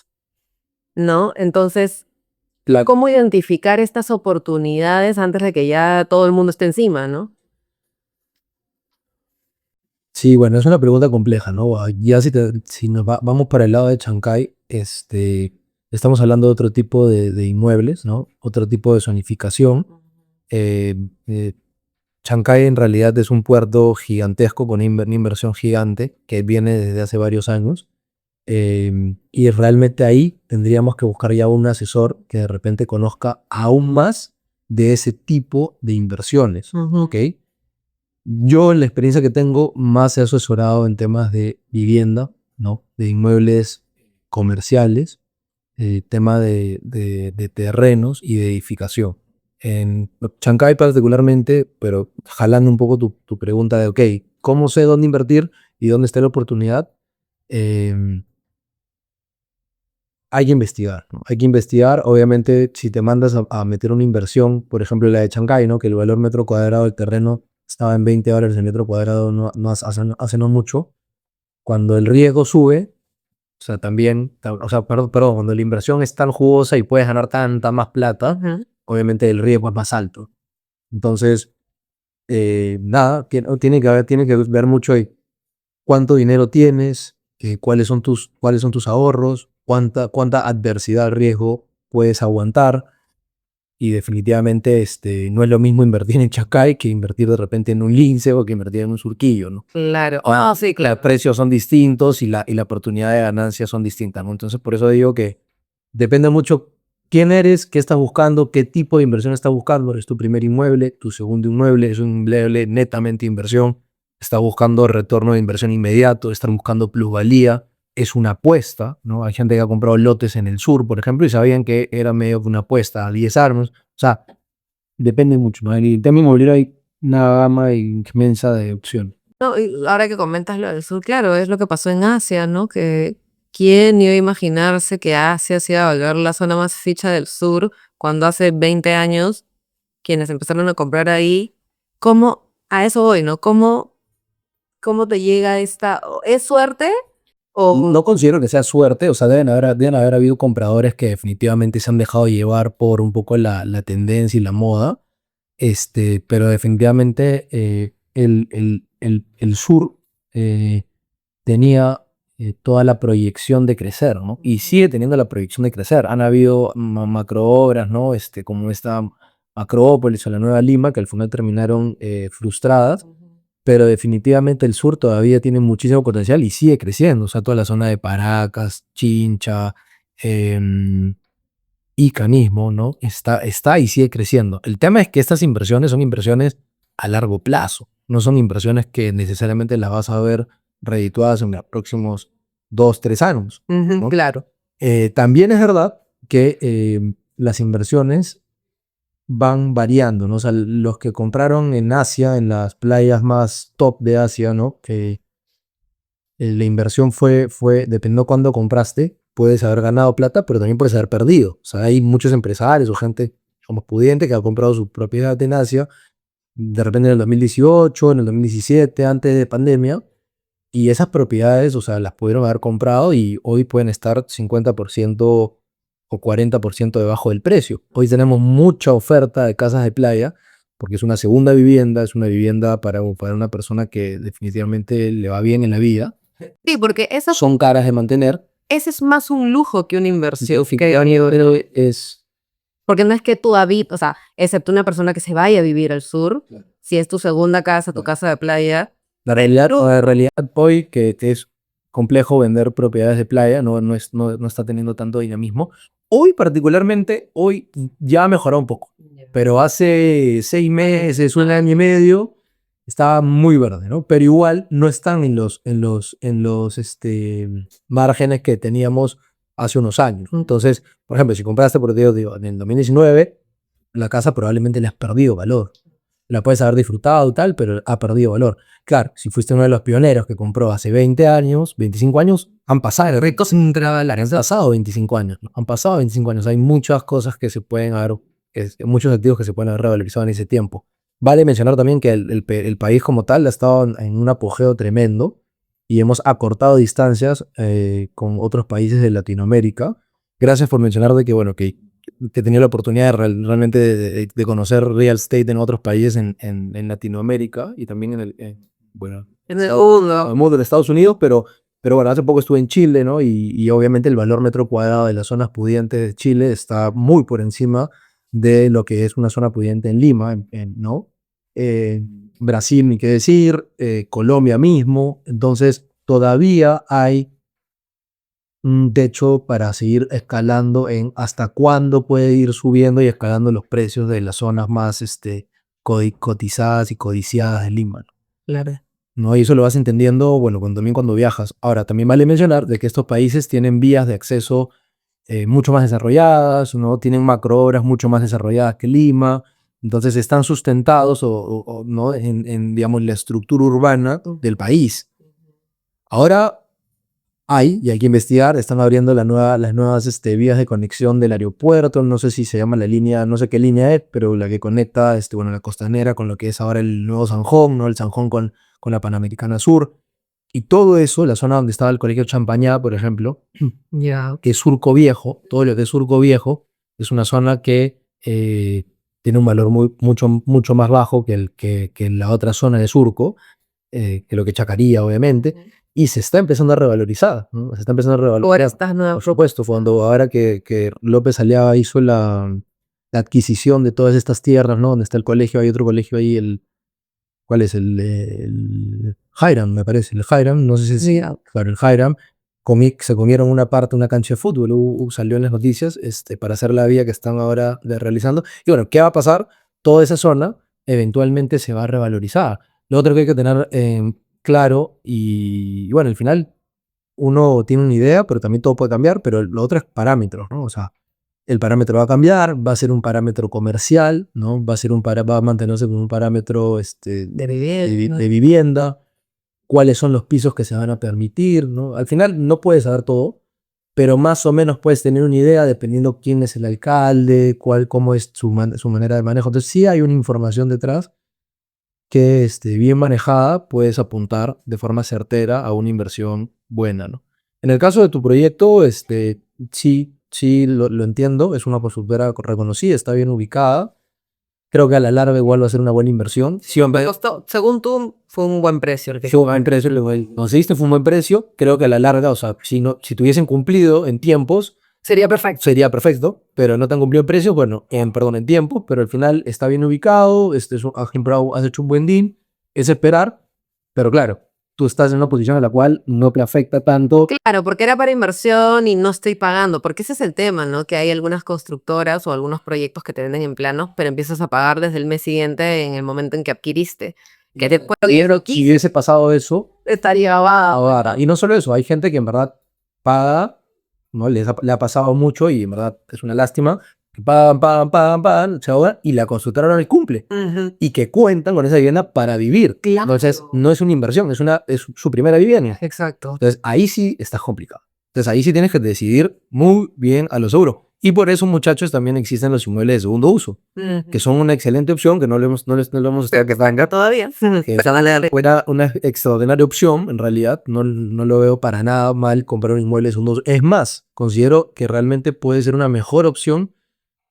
¿no? Entonces, ¿cómo identificar estas oportunidades antes de que ya todo el mundo esté encima, ¿no? Sí, bueno, es una pregunta compleja, ¿no? Ya si vamos para el lado de Chancay, estamos hablando de otro tipo de inmuebles, ¿no? Otro tipo de zonificación. Eh, eh, Chancay en realidad es un puerto gigantesco con una inversión gigante que viene desde hace varios años. Y realmente ahí tendríamos que buscar ya un asesor que de repente conozca aún más de ese tipo de inversiones, ¿ok? Yo en la experiencia que tengo más he asesorado en temas de vivienda, ¿no? De inmuebles comerciales, tema de terrenos y de edificación. En Chancay particularmente, pero jalando un poco tu pregunta de, ok, ¿cómo sé dónde invertir y dónde está la oportunidad? Em, Hay que investigar, ¿no? Hay que investigar, obviamente, si te mandas a meter una inversión, por ejemplo, la de Chancay, ¿no? Que el valor metro cuadrado del terreno estaba en $20 el metro cuadrado hace no mucho. Cuando el riesgo sube, o sea, también, o sea, perdón, cuando la inversión es tan jugosa y puedes ganar tanta más plata, obviamente el riesgo es más alto. Entonces, nada, tiene que ver mucho ahí cuánto dinero tienes, cuáles son tus ahorros, cuánta adversidad, riesgo puedes aguantar. Y definitivamente no es lo mismo invertir en Chancay que invertir de repente en un lince o que invertir en un surquillo, ¿no? Claro. Sí, Los claro. precios son distintos y la oportunidad de ganancia son distintas, ¿no? Entonces, por eso digo que depende mucho quién eres, qué estás buscando, qué tipo de inversión estás buscando. ¿Es tu primer inmueble, tu segundo inmueble? ¿Es un inmueble netamente inversión? ¿Estás buscando retorno de inversión inmediato? ¿Estás buscando plusvalía? Es una apuesta, ¿no? Hay gente que ha comprado lotes en el sur, por ejemplo, y sabían que era medio que una apuesta a 10 armas. O sea, depende mucho, ¿no? En el tema inmobiliario hay una gama inmensa de opciones. No, y ahora que comentas lo del sur, claro, es lo que pasó en Asia, ¿no? Que quién iba a imaginarse que Asia se iba a volver la zona más ficha del sur cuando hace 20 años quienes empezaron a comprar ahí, ¿cómo, a eso voy, ¿no? ¿Cómo te llega ¿es suerte? O No considero que sea suerte, o sea, deben haber habido compradores que definitivamente se han dejado llevar por un poco la tendencia y la moda, pero definitivamente el sur tenía toda la proyección de crecer, ¿no? Y sigue teniendo la proyección de crecer. Han habido macroobras, ¿no? Como esta Macroópolis o la Nueva Lima, que al final terminaron frustradas, pero definitivamente el sur todavía tiene muchísimo potencial y sigue creciendo. O sea, toda la zona de Paracas, Chincha, Icanismo, ¿no? Está y sigue creciendo. El tema es que estas inversiones son inversiones a largo plazo. No son inversiones que necesariamente las vas a ver redituadas en los próximos 2, 3 años, ¿no? claro. También es verdad que las inversiones van variando, ¿no? O sea, los que compraron en Asia, en las playas más top de Asia, ¿no? Que la inversión dependiendo cuándo compraste, puedes haber ganado plata, pero también puedes haber perdido. O sea, hay muchos empresarios o gente como pudiente que ha comprado su propiedad en Asia, de repente en el 2018, en el 2017, antes de pandemia, y esas propiedades, o sea, las pudieron haber comprado y hoy pueden estar 50% o 40% debajo del precio. Hoy tenemos mucha oferta de casas de playa porque es una segunda vivienda, es una vivienda para una persona que definitivamente le va bien en la vida. Sí, porque Son caras de mantener. ese es más un lujo que una inversión. Pero es... Porque no es que tú habitas, o sea, excepto una persona que se vaya a vivir al sur, si es tu segunda casa, tu casa de playa. La realidad hoy que es complejo vender propiedades de playa, no está teniendo tanto dinamismo, Hoy particularmente, hoy ya ha mejorado un poco, pero hace 6 meses, un año y medio, estaba muy verde, ¿no? Pero igual no están en los márgenes que teníamos hace unos años. Entonces, por ejemplo, si compraste, por digo, en el 2019, la casa probablemente le has perdido valor. La puedes haber disfrutado y tal, pero ha perdido valor. Claro, si fuiste uno de los pioneros que compró hace 20 años, 25 años, han pasado, el récord han pasado 25 años, ¿no? Han pasado 25 años. Hay muchas cosas que se pueden haber, muchos activos que se pueden haber revalorizado en ese tiempo. Vale mencionar también que el país como tal ha estado en un apogeo tremendo y hemos acortado distancias con otros países de Latinoamérica. Gracias por mencionar de que, bueno, que he tenido la oportunidad realmente de conocer real estate en otros países en Latinoamérica y también bueno, En el mundo. el mundo de Estados Unidos, pero bueno, hace poco estuve en Chile, ¿no? Y obviamente el valor metro cuadrado de las zonas pudientes de Chile está muy por encima de lo que es una zona pudiente en Lima, ¿no? Brasil, ni qué decir, Colombia mismo. Entonces, todavía hay un techo para seguir escalando en hasta cuándo puede ir subiendo y escalando los precios de las zonas más cotizadas y codiciadas de Lima, Claro. ¿no? Y eso lo vas entendiendo, bueno, también cuando viajas. Ahora, también vale mencionar de que estos países tienen vías de acceso mucho más desarrolladas, ¿no? Tienen macroobras mucho más desarrolladas que Lima, entonces están sustentados ¿no? digamos, la estructura urbana del país. Ahora y hay que investigar, están abriendo las nuevas vías de conexión del aeropuerto, no sé si se llama la línea, no sé qué línea es, pero la que conecta bueno, la costanera con lo que es ahora el nuevo Sanjón, ¿no? El Sanjón con la Panamericana Sur. Y todo eso, la zona donde estaba el Colegio Champañá, por ejemplo, Ya. que es Surco Viejo, todo lo que es Surco Viejo, es una zona que tiene un valor mucho más bajo que la otra zona de Surco, que lo que Chacaría, obviamente, y se está empezando a revalorizar, ¿no? Se está empezando a Por revalorizar. estas nuevas Por supuesto, cuando ahora que López Aliaga hizo la adquisición de todas estas tierras, ¿no? Donde está el colegio, hay otro colegio ahí, ¿cuál es? El Hiram, me parece, el Hiram, no sé si Sí. claro, el Hiram, se comieron una cancha de fútbol, salió en las noticias, para hacer la vía que están ahora realizando. Y bueno, ¿qué va a pasar? Toda esa zona eventualmente se va a revalorizar. Lo otro que hay que tener claro, y bueno, al final uno tiene una idea, pero también todo puede cambiar, pero lo otro es parámetros, ¿no? O sea, el parámetro va a cambiar, va a ser un parámetro comercial, ¿no? Va a mantenerse como un parámetro de vivienda, cuáles son los pisos que se van a permitir, ¿no? Al final no puedes saber todo, pero más o menos puedes tener una idea dependiendo quién es el alcalde, cómo es su manera de manejo. Entonces sí hay una información detrás que bien manejada puedes apuntar de forma certera a una inversión buena, ¿no? En el caso de tu proyecto, sí lo entiendo, es una consultora reconocida, está bien ubicada. Creo que a la larga igual va a ser una buena inversión. Sí, Costó, según tú, fue un buen precio el que fue un buen precio, conseguiste fue un buen precio. Creo que a la larga, o sea, si tuviesen cumplido en tiempos, sería perfecto. sería perfecto, pero no te han cumplido en precios, bueno, en tiempo, pero al final está bien ubicado, has hecho un buen deal, es esperar, pero claro, tú estás en una posición en la cual no te afecta tanto. Claro, porque era para inversión y no estoy pagando, porque ese es el tema, ¿no? Que hay algunas constructoras o algunos proyectos que te venden en planos, pero empiezas a pagar desde el mes siguiente en el momento en que adquiriste. Que después Si hubiese pasado eso, estaría ahora, y no solo eso, hay gente que en verdad paga, ¿no? Le ha pasado mucho y en verdad es una lástima, que pagan, se ahogan y la constructora no le cumple. Y que cuentan con esa vivienda para vivir. Claro. Entonces, no es una inversión, es su primera vivienda. Exacto. Entonces, ahí sí está complicado. Entonces, ahí sí tienes que decidir muy bien a lo seguro. Y por eso, muchachos, también existen los inmuebles de segundo uso, que son una excelente opción, que no lo hemos que venga Todavía. que fuera una extraordinaria opción, en realidad, no lo veo para nada mal comprar un inmueble de segundo uso. Es más, considero que realmente puede ser una mejor opción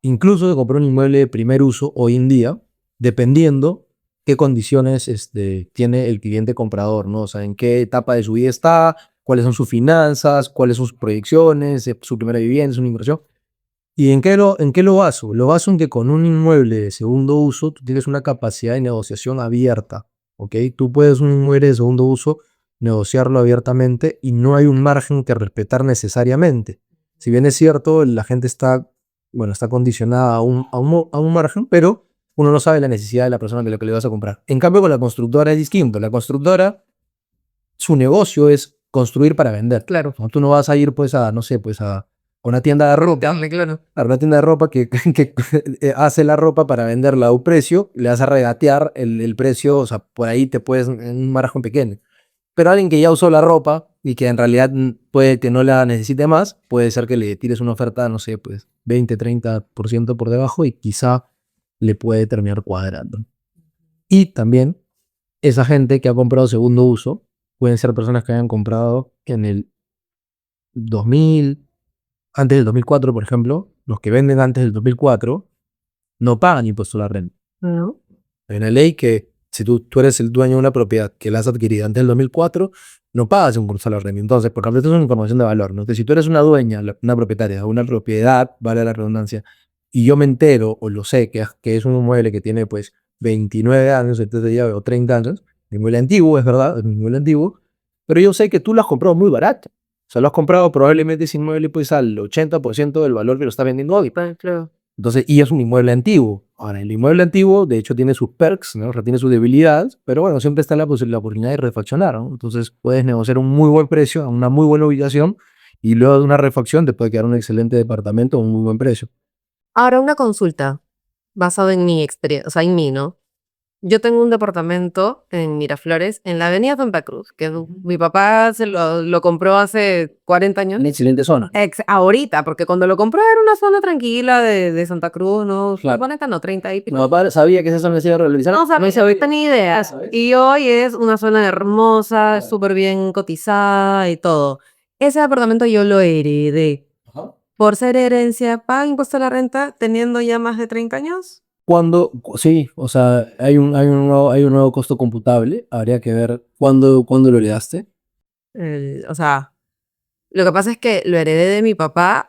incluso de comprar un inmueble de primer uso hoy en día, dependiendo qué condiciones tiene el cliente comprador, ¿no? O sea, en qué etapa de su vida está, cuáles son sus finanzas, cuáles son sus proyecciones, su primera vivienda, es una inversión. ¿Y en qué lo baso? Lo baso en que con un inmueble de segundo uso tú tienes una capacidad de negociación abierta, ¿ok? Tú puedes un inmueble de segundo uso negociarlo abiertamente y no hay un margen que respetar necesariamente. Si bien es cierto, la gente está, bueno, está condicionada a un margen, pero uno no sabe la necesidad de la persona de lo que le vas a comprar. En cambio, con la constructora es distinto. La constructora, su negocio es construir para vender. Claro. ¿No? Tú no vas a ir, pues, no sé, pues, a una tienda de ropa. Claro. A una tienda de ropa que hace la ropa para venderla a un precio, le vas a regatear el precio, o sea, por ahí te puedes, en un margen pequeño. Pero alguien que ya usó la ropa y que en realidad puede que no la necesite más, puede ser que le tires una oferta, no sé, pues 20-30% por debajo y quizá le puede terminar cuadrando. Y también esa gente que ha comprado segundo uso, pueden ser personas que hayan comprado en el 2000, antes del 2004, por ejemplo. Los que venden antes del 2004 no pagan impuesto a la renta. ¿No? Hay una ley que si tú eres el dueño de una propiedad que la has adquirido antes del 2004, no pagas impuesto a la renta. Entonces, por ejemplo, esto es una información de valor, ¿no? Entonces, si tú eres una dueña, una propietaria de una propiedad, vale la redundancia, y yo me entero o lo sé que es un inmueble que tiene pues 29 años, entonces ya o 30 años, un inmueble antiguo, es verdad, es un inmueble antiguo, pero yo sé que tú lo has comprado muy barato. O sea, lo has comprado probablemente ese inmueble pues al 80% del valor que lo está vendiendo hoy. Claro. Entonces, y es un inmueble antiguo. Ahora, el inmueble antiguo, de hecho, tiene sus perks, ¿no? O sea, tiene sus debilidades, pero bueno, siempre está la oportunidad de refaccionar, ¿no? Entonces, puedes negociar un muy buen precio, a una muy buena ubicación, y luego de una refacción te puede quedar un excelente departamento a un muy buen precio. Ahora una consulta basada en mi experiencia, o sea, en mí, ¿no? Yo tengo un departamento en Miraflores, en la avenida Santa Cruz, que mi papá se lo compró hace 40 años. Una excelente zona. Ahorita, porque cuando lo compró era una zona tranquila de Santa Cruz, ¿no? Claro. 40, no, 30 y pico. Mi papá sabía que esa zona se iba a realizar. No, o sea, no tenía idea. Y hoy es una zona hermosa, Claro. súper bien cotizada y todo. Ese departamento yo lo heredé. Ajá. Por ser herencia, ¿paga impuesto a la renta teniendo ya más de 30 años? Sí, o sea, hay un nuevo costo computable. Habría que ver cuándo lo heredaste. O sea, lo que pasa es que lo heredé de mi papá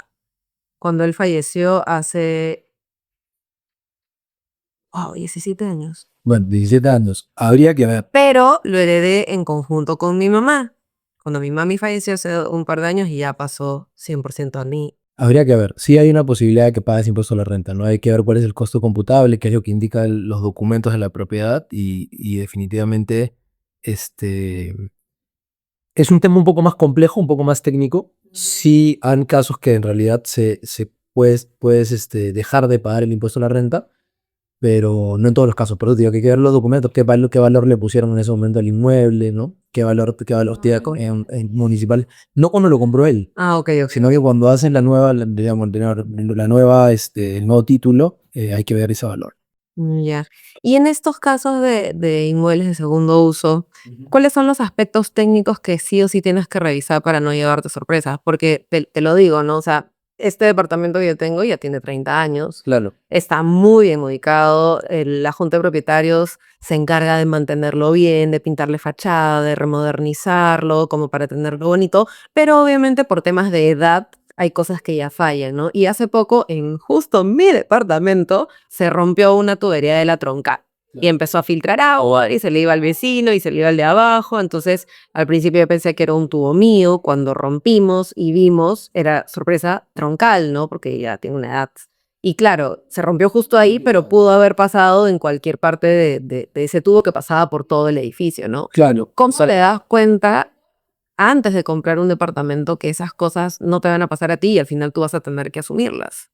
cuando él falleció hace 17 años. Bueno, 17 años. Habría que ver. Pero lo heredé en conjunto con mi mamá. Cuando mi mami falleció hace un par de años y ya pasó 100% a mí. Habría que ver. Sí hay una posibilidad de que pagues impuesto a la renta, ¿no? Hay que ver cuál es el costo computable, qué es lo que indican los documentos de la propiedad y definitivamente es un tema un poco más complejo, un poco más técnico. Sí hay casos que en realidad puedes dejar de pagar el impuesto a la renta, pero no en todos los casos. Por eso digo que hay que ver los documentos, qué valor le pusieron en ese momento al inmueble, ¿no? Qué valor tiene en municipal. No cuando lo compró él, Ah, ok. sino que cuando hacen la nueva, digamos, el nuevo título, hay que ver ese valor. Ya. Y en estos casos de inmuebles de segundo uso, ¿cuáles son los aspectos técnicos que sí o sí tienes que revisar para no llevarte sorpresas? Porque te lo digo, ¿no? O sea, este departamento que yo tengo ya tiene 30 años. Claro. Está muy bien ubicado. La junta de propietarios se encarga de mantenerlo bien, de pintarle fachada, de remodernizarlo, como para tenerlo bonito. Pero obviamente por temas de edad hay cosas que ya fallan, ¿no? Y hace poco, en justo mi departamento, se rompió una tubería de la troncal. Y empezó a filtrar agua y se le iba al vecino y se le iba al de abajo. Entonces, al principio yo pensé que era un tubo mío. Cuando rompimos y vimos, era sorpresa troncal, ¿no? Porque ya tiene una edad. Y claro, se rompió justo ahí, pero pudo haber pasado en cualquier parte de ese tubo que pasaba por todo el edificio, ¿no? Claro. ¿Cómo te das cuenta antes de comprar un departamento que esas cosas no te van a pasar a ti y al final tú vas a tener que asumirlas?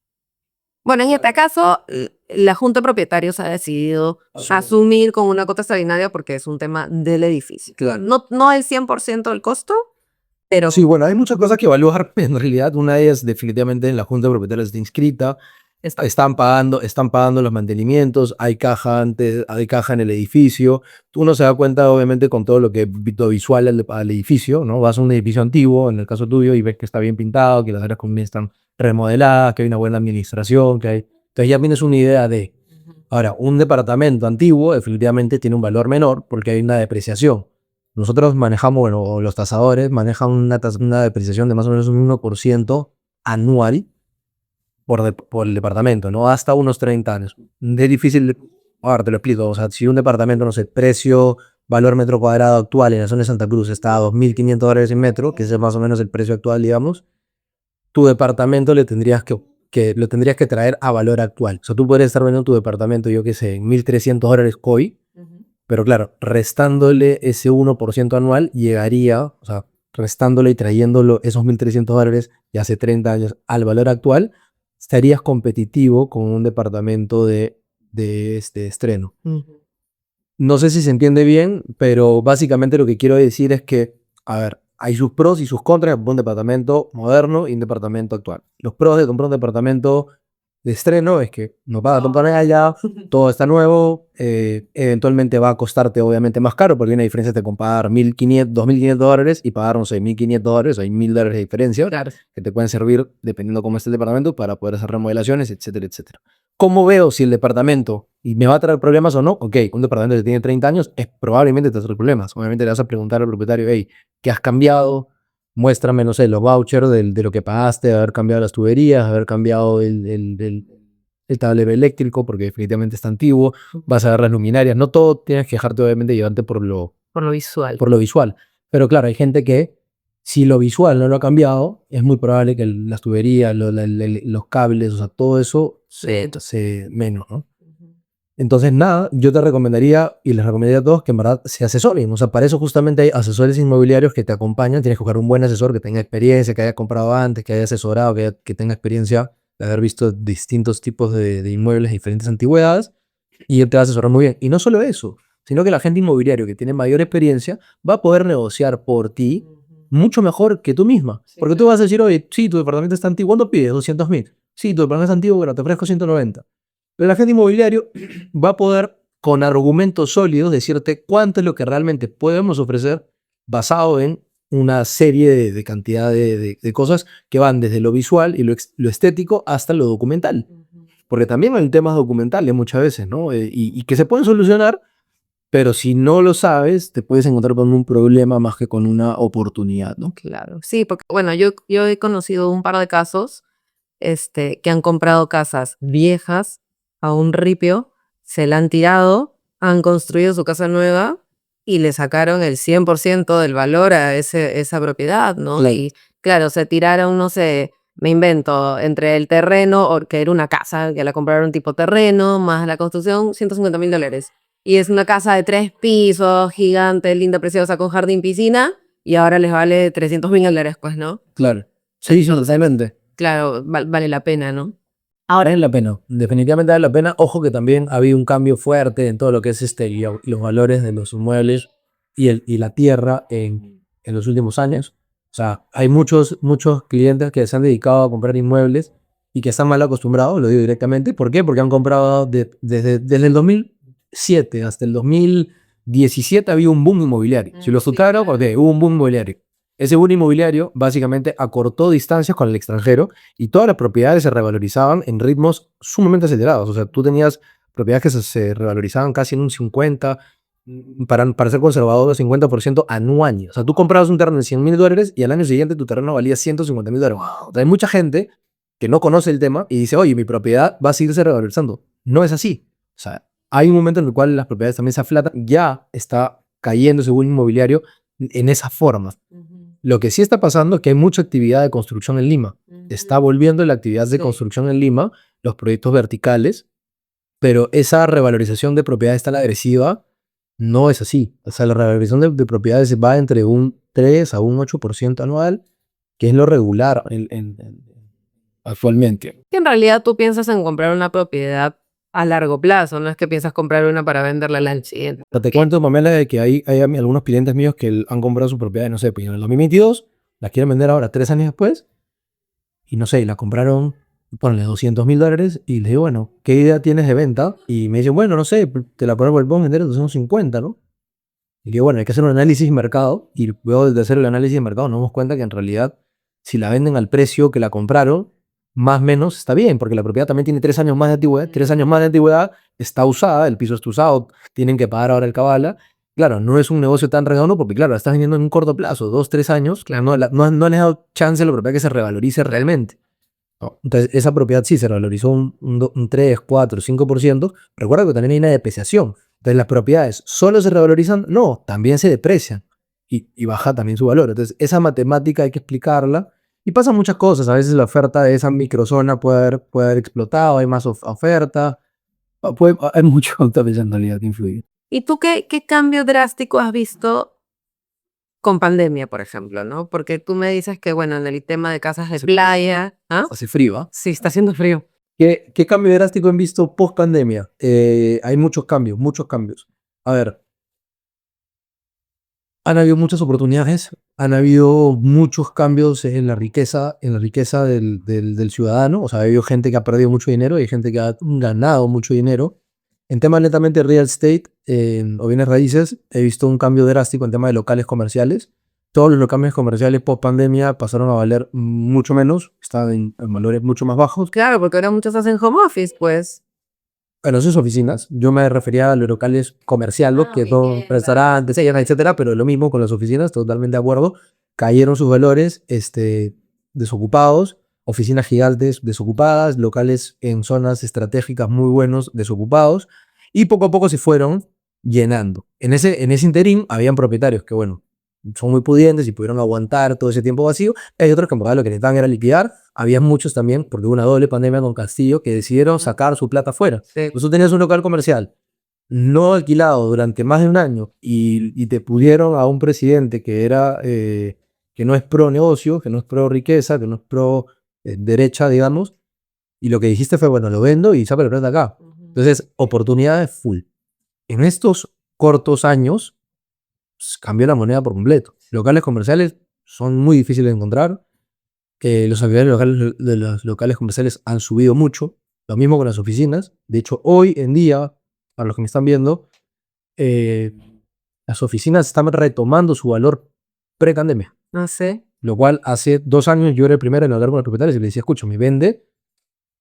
Bueno, en este caso, la junta de propietarios ha decidido asumir con una cuota extraordinaria porque es un tema del edificio. Claro. No el 100% del costo, pero Sí, bueno, hay muchas cosas que evaluar. En realidad, una de ellas definitivamente en la junta de propietarios está inscrita. Están pagando los mantenimientos, hay caja en el edificio. Uno se da cuenta, obviamente, con todo lo que visual al edificio, ¿no? Vas a un edificio antiguo, en el caso tuyo, y ves que está bien pintado, que las áreas comunes están remodeladas, que hay una buena administración, entonces ya tienes una idea de. Ahora, un departamento antiguo definitivamente tiene un valor menor porque hay una depreciación. Nosotros manejamos, bueno, los tasadores manejan una depreciación de más o menos un 1% anual por el departamento, ¿no? Hasta unos 30 años. Es difícil, ahora te lo explico, o sea, si un departamento, no sé, valor metro cuadrado actual en la zona de Santa Cruz está a $2.500 en metro, que es más o menos el precio actual, digamos, tu departamento lo tendrías que traer a valor actual. O sea, tú podrías estar vendiendo tu departamento, yo qué sé, en $1,300 hoy, pero claro, restándole ese 1% anual, llegaría, o sea, restándole y trayéndolo esos $1,300 de hace 30 años al valor actual, estarías competitivo con un departamento de estreno. No sé si se entiende bien, pero básicamente lo que quiero decir es que, a ver, hay sus pros y sus contras de un departamento moderno y un departamento actual. Los pros de comprar un departamento de estreno es que no pagas tonelada, todo está nuevo, eventualmente va a costarte obviamente más caro porque hay una diferencia entre pagar $2,500 y pagar, no sé, $1,500, hay $1,000 de diferencia, Claro. que te pueden servir, dependiendo cómo esté el departamento, para poder hacer remodelaciones, etcétera, etcétera. ¿Cómo veo si el departamento y me va a traer problemas o no? Ok, un departamento que tiene 30 años probablemente te trae problemas. Obviamente le vas a preguntar al propietario, hey, ¿qué has cambiado? Muéstrame, no sé, los vouchers de lo que pagaste, haber cambiado las tuberías, haber cambiado el tablero eléctrico, porque definitivamente está antiguo, vas a ver las luminarias. No todo tienes que dejarte, obviamente, llevarte por lo visual. visual. Pero claro, hay gente que, si lo visual no lo ha cambiado, es muy probable que las tuberías, los cables, o sea, todo eso se menos, ¿no? Entonces, nada, yo te recomendaría, y les recomendaría a todos, que en verdad se asesoren. O sea, para eso justamente hay asesores inmobiliarios que te acompañan. Tienes que buscar un buen asesor que tenga experiencia, que haya comprado antes, que haya asesorado, que tenga experiencia de haber visto distintos tipos de inmuebles de diferentes antigüedades, y él te va a asesorar muy bien. Y no solo eso, sino que el agente inmobiliario que tiene mayor experiencia va a poder negociar por ti mucho mejor que tú misma. Porque tú vas a decir, oye, sí, tu departamento está antiguo, ¿cuánto pides? 200.000. Sí, tu departamento es antiguo, pero te ofrezco 190. Pero el agente inmobiliario va a poder, con argumentos sólidos, decirte cuánto es lo que realmente podemos ofrecer basado en una serie de cantidad de cosas que van desde lo visual y lo estético hasta lo documental. Porque también hay temas documentales muchas veces, ¿no? Y que se pueden solucionar, pero si no lo sabes, te puedes encontrar con un problema más que con una oportunidad, ¿no? Claro, sí, porque bueno, yo he conocido un par de casos que han comprado casas viejas a un ripio, se la han tirado, han construido su casa nueva y le sacaron el 100% del valor a esa propiedad, ¿no? Claro. Y claro, se tiraron, no sé, me invento, entre el terreno, que era una casa, que la compraron tipo terreno, más la construcción, $150,000. Y es una casa de 3 pisos, gigante, linda, preciosa, con jardín, piscina, y ahora les vale $300,000, pues, ¿no? Claro. Sí, totalmente. Claro, vale la pena, ¿no? Ahora vale la pena, definitivamente vale la pena. Ojo que también ha habido un cambio fuerte en todo lo que es y los valores de los inmuebles y la tierra en los últimos años. O sea, hay muchos clientes que se han dedicado a comprar inmuebles y que están mal acostumbrados, lo digo directamente. ¿Por qué? Porque han comprado desde el 2007 hasta el 2017 había un boom inmobiliario. Si lo estudiaron, porque hubo un boom inmobiliario. Ese boom inmobiliario básicamente acortó distancias con el extranjero y todas las propiedades se revalorizaban en ritmos sumamente acelerados. O sea, tú tenías propiedades que se revalorizaban casi en un 50, para ser conservador, 50% anual. O sea, tú comprabas un terreno de $100,000 y al año siguiente tu terreno valía $150,000. O sea, hay mucha gente que no conoce el tema y dice, oye, mi propiedad va a seguirse revalorizando. No es así. O sea, hay un momento en el cual las propiedades también se aflatan. Ya está cayendo ese boom inmobiliario en esa forma. Lo que sí está pasando es que hay mucha actividad de construcción en Lima. Está volviendo la actividad de construcción en Lima, los proyectos verticales, pero esa revalorización de propiedades tan agresiva no es así. O sea, la revalorización de propiedades va entre un 3 a un 8% anual, que es lo regular actualmente. Que en realidad tú piensas en comprar una propiedad a largo plazo, no es que piensas comprar una para venderla al siguiente. Te cuento, Pamela, de que hay algunos clientes míos que han comprado su propiedad, no sé, pues en el 2022, la quieren vender ahora 3 años después, y no sé, la compraron, ponle $200,000, y le digo, bueno, ¿qué idea tienes de venta? Y me dicen, bueno, no sé, te la podemos vender a 250, ¿no? Y digo, bueno, hay que hacer un análisis de mercado, y luego de hacer el análisis de mercado nos damos cuenta que en realidad, si la venden al precio que la compraron, más o menos está bien, porque la propiedad también tiene 3 años más de antigüedad, 3 años más de antigüedad, está usada, el piso está usado, tienen que pagar ahora el cabala. Claro, no es un negocio tan redondo porque, claro, la estás vendiendo en un corto plazo, 2, 3 años, claro, no le has dado chance a la propiedad que se revalorice realmente. No. Entonces, esa propiedad sí se revalorizó un 3, 4, 5%. Recuerda que también hay una depreciación. Entonces, las propiedades solo se revalorizan, no, también se deprecian y baja también su valor. Entonces, esa matemática hay que explicarla Y pasan muchas cosas, a veces la oferta de esa microzona puede haber explotado, hay más oferta, hay mucho también en realidad que influye. ¿Y tú qué cambio drástico has visto con pandemia, por ejemplo, ¿no? Porque tú me dices que, bueno, en el tema de casas de playa, ¿ah? Hace frío, ¿ah? Sí, está haciendo frío. ¿Qué cambio drástico han visto post pandemia? Hay muchos cambios, muchos cambios. A ver, han habido muchas oportunidades, han habido muchos cambios en la riqueza del ciudadano. O sea, ha habido gente que ha perdido mucho dinero y hay gente que ha ganado mucho dinero. En temas netamente real estate o bienes raíces, he visto un cambio drástico en temas de locales comerciales. Todos los locales comerciales post pandemia pasaron a valer mucho menos, están en valores mucho más bajos. Claro, porque ahora muchos hacen home office, pues. Bueno, esas oficinas, yo me refería a los locales comerciales, que son viviendas. restaurantes, etcétera, pero lo mismo con las oficinas, totalmente de acuerdo. Cayeron sus valores desocupados, oficinas gigantes desocupadas, locales en zonas estratégicas muy buenos desocupados, y poco a poco se fueron llenando. En ese interín habían propietarios que, bueno, son muy pudientes y pudieron aguantar todo ese tiempo vacío. Hay otros que en verdad lo que necesitaban era liquidar. Había muchos también, porque hubo una doble pandemia con Castillo, que decidieron sacar su plata afuera. Sí. Pues tú tenías un local comercial no alquilado durante más de un año y te pudieron a un presidente que no es pro negocio, que no es pro riqueza, que no es pro derecha, digamos, y lo que dijiste fue, bueno, lo vendo y saca la plata acá. Entonces, oportunidades full. En estos cortos años, pues, cambió la moneda por completo. Locales comerciales son muy difíciles de encontrar. Los alquileres de los locales comerciales han subido mucho. Lo mismo con las oficinas. De hecho, hoy en día, para los que me están viendo, eh, las oficinas están retomando su valor pre-pandemia. No sé. Lo cual hace 2 años yo era el primero en hablar con los propietarios y le decía, escucha, me vende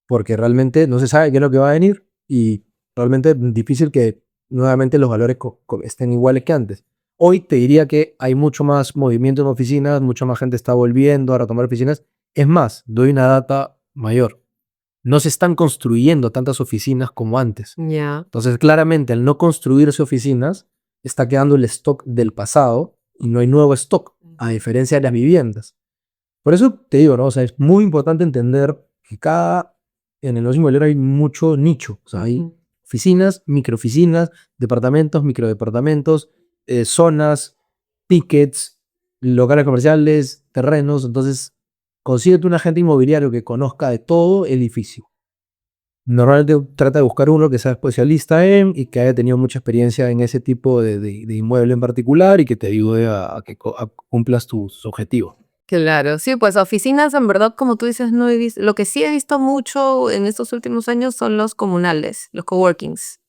porque realmente no se sabe qué es lo que va a venir y realmente es difícil que nuevamente los valores estén iguales que antes. Hoy te diría que hay mucho más movimiento en oficinas, mucha más gente está volviendo a retomar oficinas. Es más, doy una data mayor. No se están construyendo tantas oficinas como antes. Ya. Entonces, claramente, al no construirse oficinas, está quedando el stock del pasado y no hay nuevo stock, a diferencia de las viviendas. Por eso te digo, ¿no? O sea, es muy importante entender que en el negocio inmobiliario hay mucho nicho. O sea, hay oficinas, microoficinas, departamentos, microdepartamentos, zonas, tickets, locales comerciales, terrenos. Entonces, consíguete un agente inmobiliario que conozca de todo edificio. Normalmente trata de buscar uno que sea especialista y que haya tenido mucha experiencia en ese tipo de inmueble en particular y que te ayude a que cumplas tus objetivos. Claro, sí, pues oficinas, en verdad, como tú dices, no he visto. Lo que sí he visto mucho en estos últimos años son los comunales, los coworkings.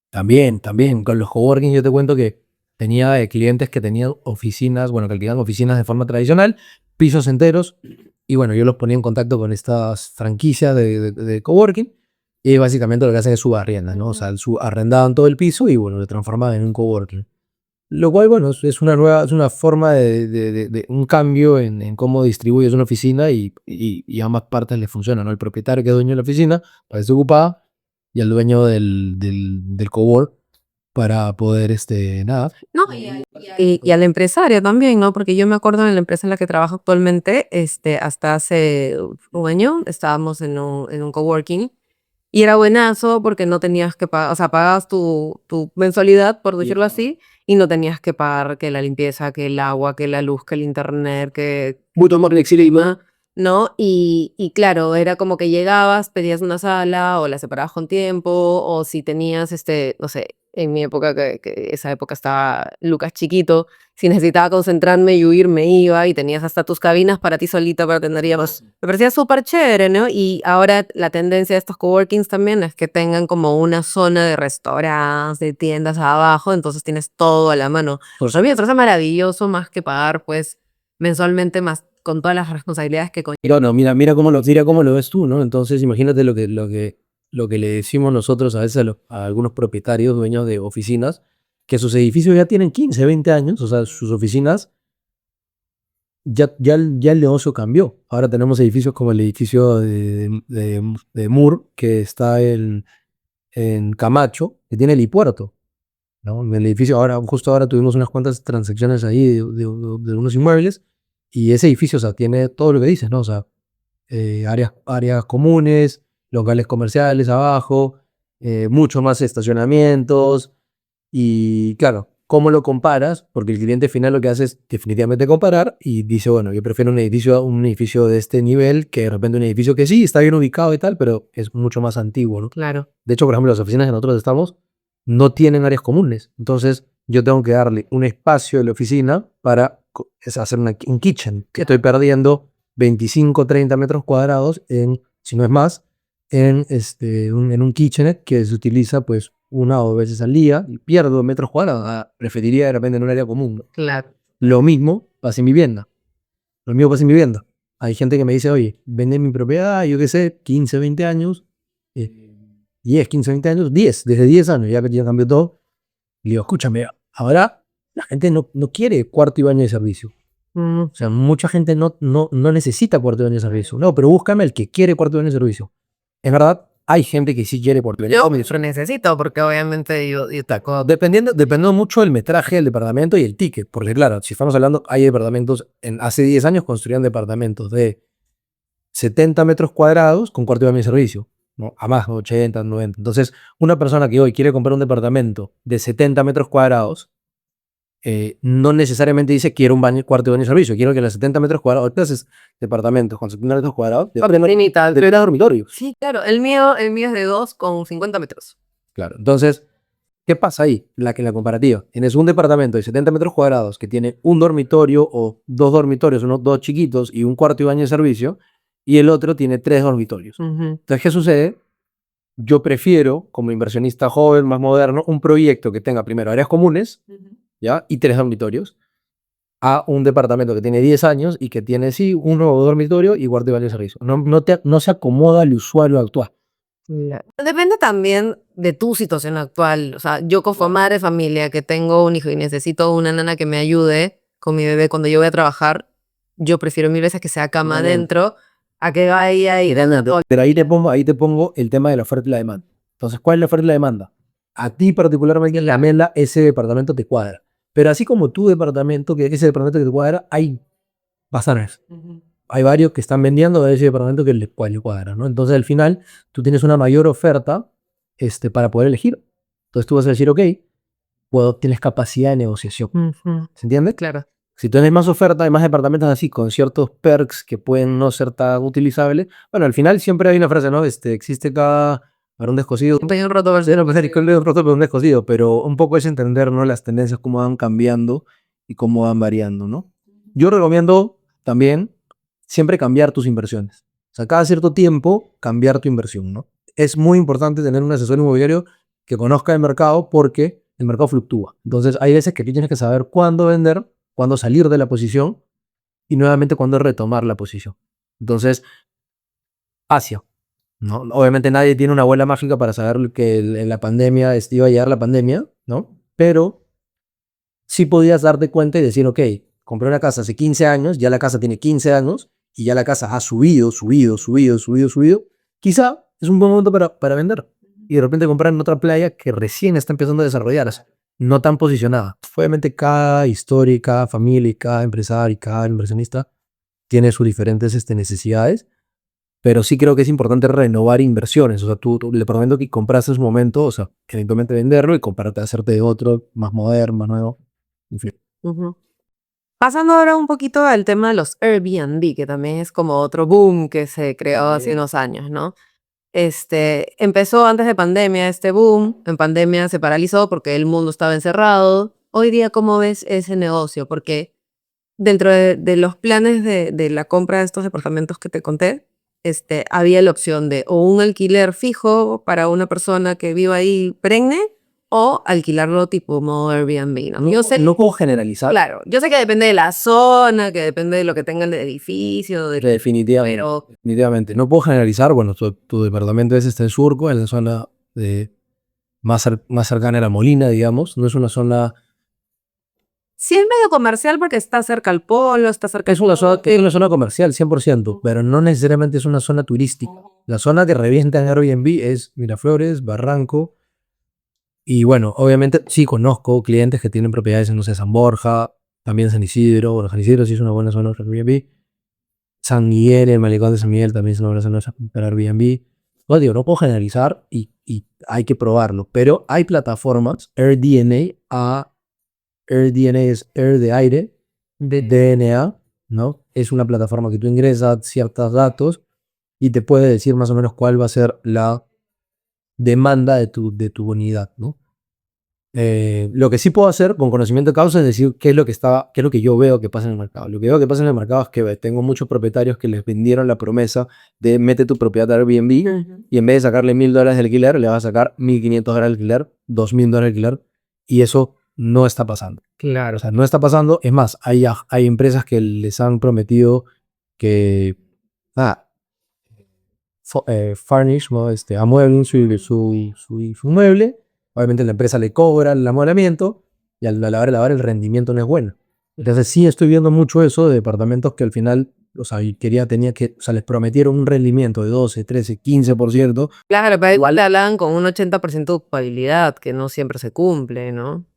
También, con los coworking yo te cuento que tenía clientes que tenían oficinas, bueno, que alquilaban oficinas de forma tradicional, pisos enteros, y bueno, yo los ponía en contacto con estas franquicias de coworking, y básicamente lo que hacen es subarriendas, ¿no? O sea, arrendaban todo el piso y bueno, lo transformaban en un coworking. Lo cual, bueno, es una forma de un cambio en cómo distribuyes una oficina y a ambas partes le funciona, ¿no? El propietario que es dueño de la oficina parece ocupada y el dueño del cowork para poder, nada. No, y al empresario también, ¿no? Porque yo me acuerdo en la empresa en la que trabajo actualmente, hasta hace un año estábamos en un coworking y era buenazo porque no tenías que pagar, o sea, pagabas tu mensualidad, por decirlo así, y no tenías que pagar que la limpieza, que el agua, que la luz, que el internet, que Mucho más flexible. ¿no? Y claro, era como que llegabas, pedías una sala o la separabas con tiempo, o si tenías, no sé, en mi época, que esa época estaba Lucas chiquito, si necesitaba concentrarme y huir, me iba y tenías hasta tus cabinas para ti solita para tener llamadas. Me parecía súper chévere, ¿no? Y ahora la tendencia de estos coworkings también es que tengan como una zona de restaurantes, de tiendas abajo, entonces tienes todo a la mano. Pues, A mí me parece maravilloso más que pagar, pues, mensualmente más con todas las responsabilidades que mira, no, mira cómo lo ves tú, ¿no? Entonces, imagínate lo que le decimos nosotros a veces a algunos propietarios, dueños de oficinas, que sus edificios ya tienen 15, 20 años, o sea, sus oficinas, ya el negocio cambió. Ahora tenemos edificios como el edificio de Moore, que está en Camacho, que tiene helipuerto, ¿no? En el edificio, justo ahora tuvimos unas cuantas transacciones ahí de unos inmuebles, Y ese edificio, o sea, tiene todo lo que dices, ¿no? O sea, áreas comunes, locales comerciales abajo, mucho más estacionamientos. Y claro, ¿cómo lo comparas? Porque el cliente final lo que hace es definitivamente comparar y dice, bueno, yo prefiero un edificio de este nivel que de repente un edificio que sí está bien ubicado y tal, pero es mucho más antiguo, ¿no? Claro. De hecho, por ejemplo, las oficinas que nosotros estamos no tienen áreas comunes. Entonces, yo tengo que darle un espacio de la oficina para hacer un kitchen. Que estoy perdiendo 25, 30 metros cuadrados si no es más, en un kitchenet que se utiliza pues 1 o 2 veces al día y pierdo metros cuadrados. Preferiría de repente en un área común, ¿no? Claro. Lo mismo pasa en vivienda. Lo mismo pasa en vivienda. Hay gente que me dice, oye, vende mi propiedad, yo qué sé, 15, 20 años, 10, 15, 20 años, desde 10 años, ya que ya cambió todo. Y digo, escúchame, ahora la gente no quiere cuarto y baño de servicio. O sea, mucha gente no necesita cuarto y baño de servicio. No, pero búscame el que quiere cuarto y baño de servicio. Es verdad, hay gente que sí quiere cuarto y baño de servicio. Yo necesito, porque obviamente yo Dependiendo mucho del metraje del departamento y el ticket. Porque claro, si estamos hablando, hay departamentos, hace 10 años construían departamentos de 70 metros cuadrados con cuarto y baño de servicio, ¿no? A más, 80, 90. Entonces, una persona que hoy quiere comprar un departamento de 70 metros cuadrados, no necesariamente dice quiero cuarto y baño de servicio, quiero que los 70 metros cuadrados, entonces departamentos con 70 metros cuadrados, debe dormitorio. Sí, claro. El mío es de 2,50 metros. Claro, entonces, ¿qué pasa ahí? En la comparativa. Tienes un departamento de 70 metros cuadrados que tiene un dormitorio o 2 dormitorios, unos 2 chiquitos y un cuarto y baño de servicio, y el otro tiene 3 dormitorios. Entonces, ¿qué sucede? Yo prefiero, como inversionista joven, más moderno, un proyecto que tenga primero áreas comunes, ¿ya? Y 3 dormitorios, a un departamento que tiene 10 años y que tiene, sí, un nuevo dormitorio y cuarto y baño de servicio. No se acomoda al usuario actual. Depende también de tu situación actual. O sea, yo como madre de familia que tengo un hijo y necesito una nana que me ayude con mi bebé cuando yo voy a trabajar, yo prefiero 1000 veces que sea cama adentro a que vaya y Pero ahí te pongo el tema de la oferta y la demanda. Entonces, ¿cuál es la oferta y la demanda? A ti particularmente, la Mela, ese departamento te cuadra. Pero así como tu departamento, que ese departamento que te cuadra, hay bastantes. Hay varios que están vendiendo de ese departamento que le cuadra, ¿no? Entonces, al final, tú tienes una mayor oferta para poder elegir. Entonces, tú vas a decir, ok, tienes capacidad de negociación. ¿Se entiende? Claro. Si tienes más oferta, hay más departamentos así, con ciertos perks que pueden no ser tan utilizables. Bueno, al final siempre hay una frase, ¿no? Existe cada varón descosido. Peñón roto Roto por un descosido, pero un poco es entender, ¿no? Las tendencias, cómo van cambiando y cómo van variando, ¿no? Yo recomiendo también siempre cambiar tus inversiones. O sea, cada cierto tiempo cambiar tu inversión, ¿no? Es muy importante tener un asesor inmobiliario que conozca el mercado porque el mercado fluctúa. Entonces, hay veces que tú tienes que saber cuándo vender, cuándo salir de la posición y nuevamente cuándo retomar la posición. Entonces, Asia, ¿no? Obviamente nadie tiene una bola mágica para saber que en la pandemia iba a llegar la pandemia, ¿no? Pero sí podías darte cuenta y decir, ok, compré una casa hace 15 años, ya la casa tiene 15 años y ya la casa ha subido. Quizá es un buen momento para vender y de repente comprar en otra playa que recién está empezando a desarrollarse, no tan posicionada. Obviamente cada historia, cada familia, cada empresario y cada inversionista tiene sus diferentes necesidades, pero sí creo que es importante renovar inversiones. O sea, tú el departamento que compraste en su momento, o sea, eventualmente venderlo y comprarte, hacerte de otro más moderno, más nuevo. En fin. Pasando ahora un poquito al tema de los Airbnb, que también es como otro boom que se creó hace unos años, ¿no? Empezó antes de pandemia este boom, en pandemia se paralizó porque el mundo estaba encerrado. Hoy día, ¿cómo ves ese negocio? Porque dentro de los planes de la compra de estos departamentos que te conté, había la opción de o un alquiler fijo para una persona que viva ahí perenne o alquilarlo tipo modo Airbnb, ¿no? Yo sé, No puedo generalizar. claro, yo sé que depende de la zona, que depende de lo que tenga el edificio, Definitivamente. pero Definitivamente. No puedo generalizar. Bueno, tu departamento está en Surco, en la zona más cercana a La Molina, digamos. No es una zona... sí es medio comercial porque está cerca al polo, está cerca Es una zona comercial, 100%, pero no necesariamente es una zona turística. La zona que revienta en Airbnb es Miraflores, Barranco. Y bueno, obviamente sí conozco clientes que tienen propiedades en, no sé, San Borja, también San Isidro. Bueno, San Isidro sí es una buena zona para Airbnb. San Miguel, el malecón de San Miguel también es una buena zona para Airbnb. Bueno, digo, no puedo generalizar y hay que probarlo, pero hay plataformas, AirDNA es Air de aire, de DNA, ¿no? Es una plataforma que tú ingresas ciertos datos y te puede decir más o menos cuál va a ser la demanda de tu unidad, ¿no? Lo que sí puedo hacer con conocimiento de causa es decir qué es lo que yo veo que pasa en el mercado. Lo que veo que pasa en el mercado es que tengo muchos propietarios que les vendieron la promesa de mete tu propiedad a Airbnb y en vez de sacarle $1,000 de alquiler, le vas a sacar $1,500 de alquiler, $2,000 de alquiler, y eso no está pasando. Claro. O sea, no está pasando. Es más, hay empresas que les han prometido que furnish, ¿no? Amueblen su mueble. Obviamente la empresa le cobra el amueblamiento y a la hora de lavar el rendimiento no es bueno. Entonces sí estoy viendo mucho eso de departamentos que al final, o sea, les prometieron un rendimiento de 12, 13, 15%. Claro, pero igual te hablan con un 80% de ocupabilidad, que no siempre se cumple, ¿no?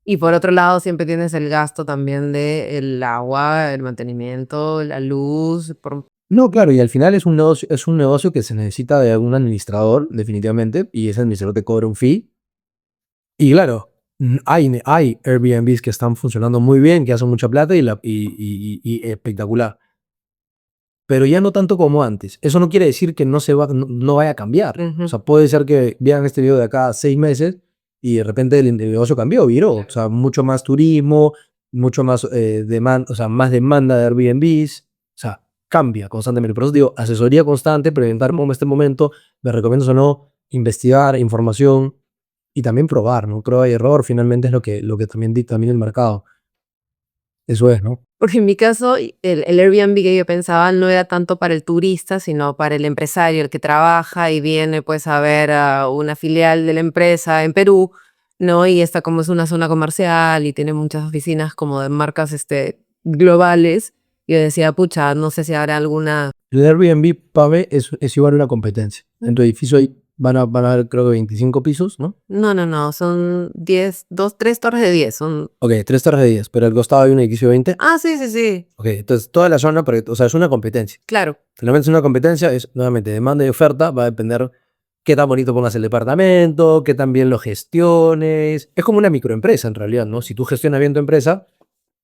Y por otro lado, siempre tienes el gasto también del agua, el mantenimiento, la luz. No, claro, y al final es un negocio que se necesita de un administrador, definitivamente, y ese administrador te cobra un fee. Y claro, hay Airbnbs que están funcionando muy bien, que hacen mucha plata y espectacular. Pero ya no tanto como antes. Eso no quiere decir que no vaya a cambiar. O sea, puede ser que vean este video de acá a 6 meses y de repente el negocio cambió, viró. O sea, mucho más turismo, mucho más demanda, o sea, más demanda de Airbnbs. O sea, cambia constantemente. Por eso digo, asesoría constante, preguntar cómo este momento, me recomiendas o no, investigar, información y también probar, ¿no? Prueba y error finalmente es lo que también dicta también el mercado. Eso es, ¿no? Porque en mi caso, el Airbnb que yo pensaba no era tanto para el turista, sino para el empresario, el que trabaja y viene pues a ver a una filial de la empresa en Perú, ¿no? Y esta como es una zona comercial y tiene muchas oficinas como de marcas globales. Yo decía, pucha, no sé si habrá alguna... El Airbnb, Pave, es igual a una competencia. En tu edificio van a haber creo que 25 pisos, ¿no? No, son 3 torres de 10. Ok, 3 torres de 10, pero al costado hay un edificio de 20. Ah, sí. Ok, entonces toda la zona, o sea, es una competencia. Claro. Finalmente es una competencia, es nuevamente demanda y oferta, va a depender qué tan bonito pongas el departamento, qué tan bien lo gestiones. Es como una microempresa en realidad, ¿no? Si tú gestionas bien tu empresa,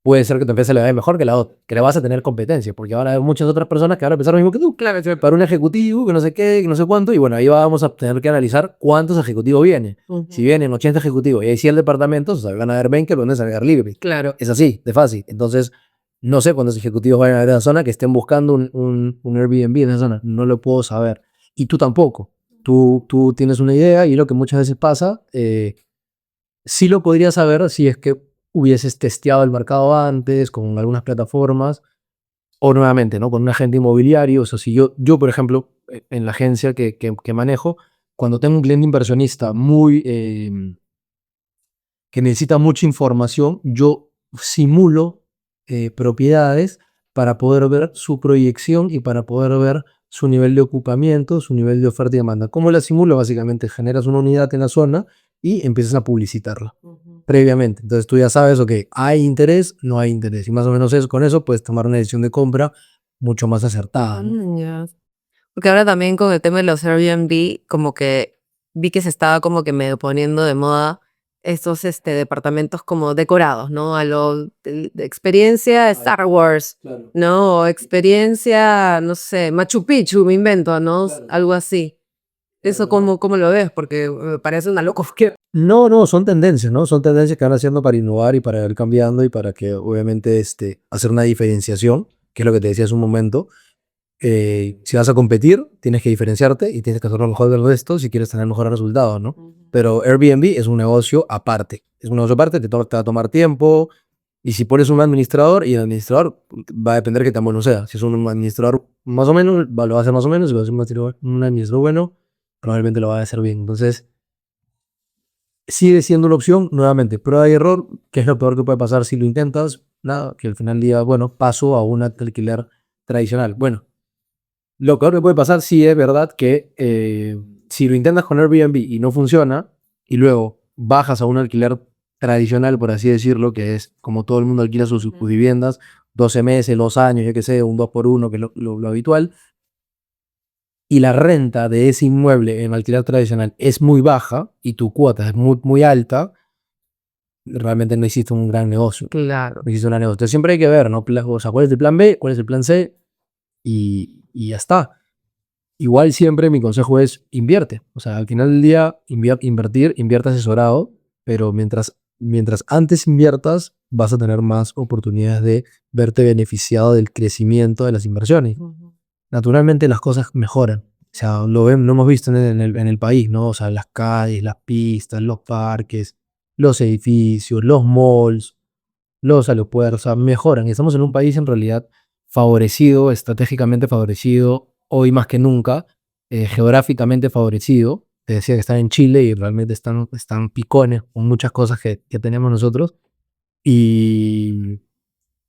puede ser que tu empresa le vaya mejor que la otra, que le vas a tener competencia, porque ahora hay muchas otras personas que van a pensar lo mismo que tú. Claro. Para un ejecutivo, que no sé qué, que no sé cuánto, y bueno, ahí vamos a tener que analizar cuántos ejecutivos vienen. Si vienen 80 ejecutivos y hay 100 departamentos, o sea, van a haber 20 que van a salir libre. Claro. Es así, de fácil. Entonces, no sé cuántos ejecutivos vayan a haber en la zona que estén buscando un Airbnb en esa zona. No lo puedo saber. Y tú tampoco. Tú tienes una idea y lo que muchas veces pasa, sí lo podrías saber si es que hubieses testeado el mercado antes con algunas plataformas o nuevamente, ¿no? Con un agente inmobiliario. O sea, si yo por ejemplo, en la agencia que manejo, cuando tengo un cliente inversionista que necesita mucha información, yo simulo propiedades para poder ver su proyección y para poder ver su nivel de ocupamiento, su nivel de oferta y demanda. ¿Cómo la simulo? Básicamente generas una unidad en la zona y empiezas a publicitarla previamente. Entonces tú ya sabes, ok, hay interés, no hay interés. Y más o menos con eso puedes tomar una decisión de compra mucho más acertada, ¿no? Ya. Porque ahora también con el tema de los Airbnb, como que vi que se estaba como que medio poniendo de moda estos departamentos como decorados, ¿no? A lo de experiencia Star Wars, Claro. ¿no? O experiencia, no sé, Machu Picchu, me invento, ¿no? Claro. Algo así. ¿Eso cómo lo ves? Porque me parece una locura. No, son tendencias, ¿no? Son tendencias que van haciendo para innovar y para ir cambiando y para que obviamente hacer una diferenciación, que es lo que te decía hace un momento. Si vas a competir, tienes que diferenciarte y tienes que hacer lo mejor del resto si quieres tener mejores resultados, ¿no? Pero Airbnb es un negocio aparte. Es un negocio aparte, te va a tomar tiempo. Y si pones un administrador, y el administrador va a depender qué tan bueno sea. Si es un administrador más o menos, lo va a hacer más o menos. Si va a ser un administrador bueno, probablemente lo va a hacer bien. Entonces, sigue siendo una opción, nuevamente, prueba y error. ¿Qué es lo peor que puede pasar si lo intentas? Nada, que al final del día, bueno, paso a un alquiler tradicional. Bueno, lo peor que puede pasar sí es verdad que si lo intentas con Airbnb y no funciona, y luego bajas a un alquiler tradicional, por así decirlo, que es como todo el mundo alquila sus viviendas, 12 meses, 2 años, yo qué sé, un 2 por 1, que es lo habitual, y la renta de ese inmueble en alquiler tradicional es muy baja y tu cuota es muy, muy alta, realmente no hiciste un gran negocio. Claro. No hiciste un gran negocio. Entonces siempre hay que ver, ¿no? O sea, cuál es el plan B, cuál es el plan C y ya está. Igual siempre mi consejo es invierte. O sea, al final del día, invierte asesorado, pero mientras antes inviertas, vas a tener más oportunidades de verte beneficiado del crecimiento de las inversiones. Naturalmente las cosas mejoran. O sea, lo hemos visto en el país, ¿no? O sea, las calles, las pistas, los parques, los edificios, los malls, los aeropuertos, o sea, mejoran. Y estamos en un país en realidad favorecido, estratégicamente favorecido, hoy más que nunca, geográficamente favorecido. Te decía que están en Chile y realmente están picones con muchas cosas que tenemos nosotros. Y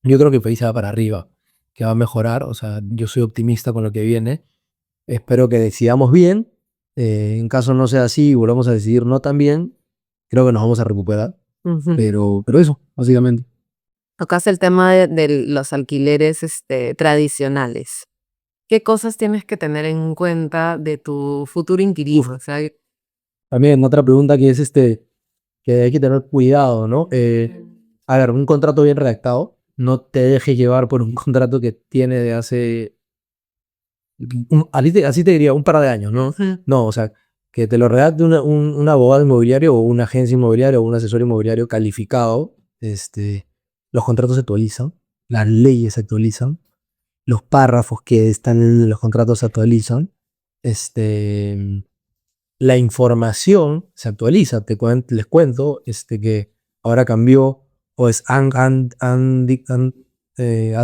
yo creo que el país se va para arriba, que va a mejorar. O sea, yo soy optimista con lo que viene. Espero que decidamos bien. En caso no sea así y volvamos a decidir no tan bien, creo que nos vamos a recuperar. Pero eso, básicamente. Tocaste el tema de los alquileres tradicionales. ¿Qué cosas tienes que tener en cuenta de tu futuro inquilino? O sea, También otra pregunta que es que hay que tener cuidado, ¿no? A ver, un contrato bien redactado, no te dejes llevar por un contrato que tiene de hace, así te diría, un par de años, ¿no? No, o sea, que te lo redacte un abogado inmobiliario o una agencia inmobiliaria o un asesor inmobiliario calificado. Los contratos se actualizan, las leyes se actualizan, los párrafos que están en los contratos se actualizan, la información se actualiza. Les cuento que ahora cambió, pues ha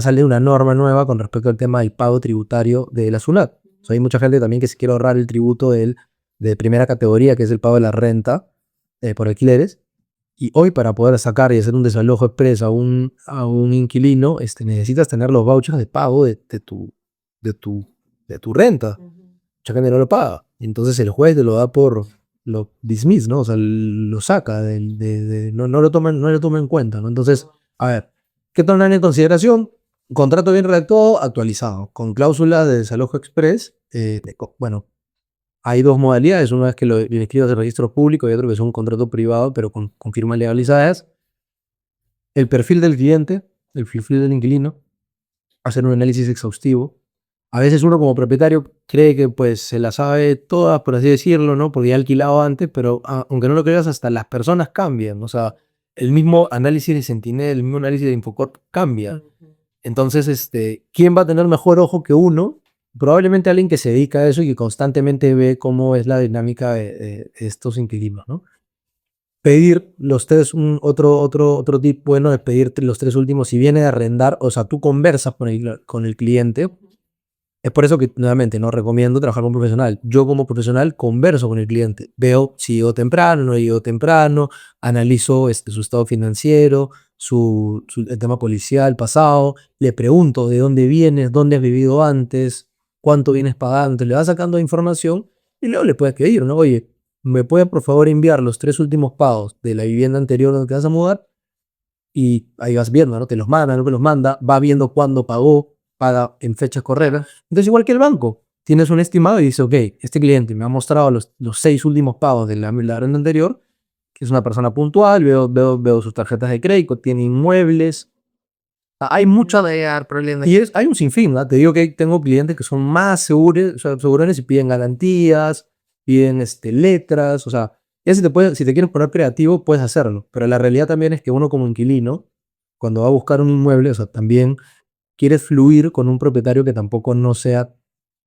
salido una norma nueva con respecto al tema del pago tributario de la SUNAT. O sea, hay mucha gente también que se quiere ahorrar el tributo de primera categoría, que es el pago de la renta por alquileres. Y hoy, para poder sacar y hacer un desalojo express a un inquilino, necesitas tener los vouchers de pago de tu renta. Mucha gente no lo paga. Entonces el juez te lo da lo dismiss, ¿no? O sea, lo saca, no lo toma en cuenta, ¿no? Entonces, a ver, ¿qué toman en consideración? Contrato bien redactado, actualizado, con cláusulas de desalojo express. Bueno, hay dos modalidades, una es que lo inscribas en registro público y otro que es un contrato privado, pero con firmas legalizadas. El perfil del cliente, el perfil del inquilino, hacer un análisis exhaustivo. A veces uno como propietario cree que pues se la sabe todas, por así decirlo, ¿no? Porque ya ha alquilado antes, pero aunque no lo creas, hasta las personas cambian. O sea, el mismo análisis de Sentinel, el mismo análisis de Infocorp cambia. Entonces, ¿quién va a tener mejor ojo que uno? Probablemente alguien que se dedica a eso y que constantemente ve cómo es la dinámica de estos inquilinos, ¿no? Pedir los tres, otro tip bueno es pedirte los tres últimos. Si viene de arrendar, o sea, tú conversas con el cliente. Es por eso que, nuevamente, no recomiendo trabajar con un profesional. Yo como profesional converso con el cliente. Veo si llegó temprano, no llegó temprano, analizo su estado financiero, el tema policial pasado, le pregunto de dónde vienes, dónde has vivido antes, cuánto vienes pagando. Entonces, le vas sacando información y luego le puedes pedir, ¿no? Oye, ¿me puedes por favor enviar los 3 últimos pagos de la vivienda anterior donde te vas a mudar? Y ahí vas viendo, ¿no? Te los manda, no te los manda, va viendo cuándo pagó, paga en fechas correctas. Entonces, igual que el banco, tienes un estimado y dices, ok, este cliente me ha mostrado los 6 últimos pagos de la renta anterior, que es una persona puntual, veo sus tarjetas de crédito, tiene inmuebles. Hay mucho de dar problemas. y hay un sinfín, ¿no? Te digo que tengo clientes que son más seguros, o sea, segurones y piden garantías, piden letras, o sea, ya si te quieres poner creativo, puedes hacerlo. Pero la realidad también es que uno como inquilino, cuando va a buscar un inmueble, o sea, también quieres fluir con un propietario que tampoco no sea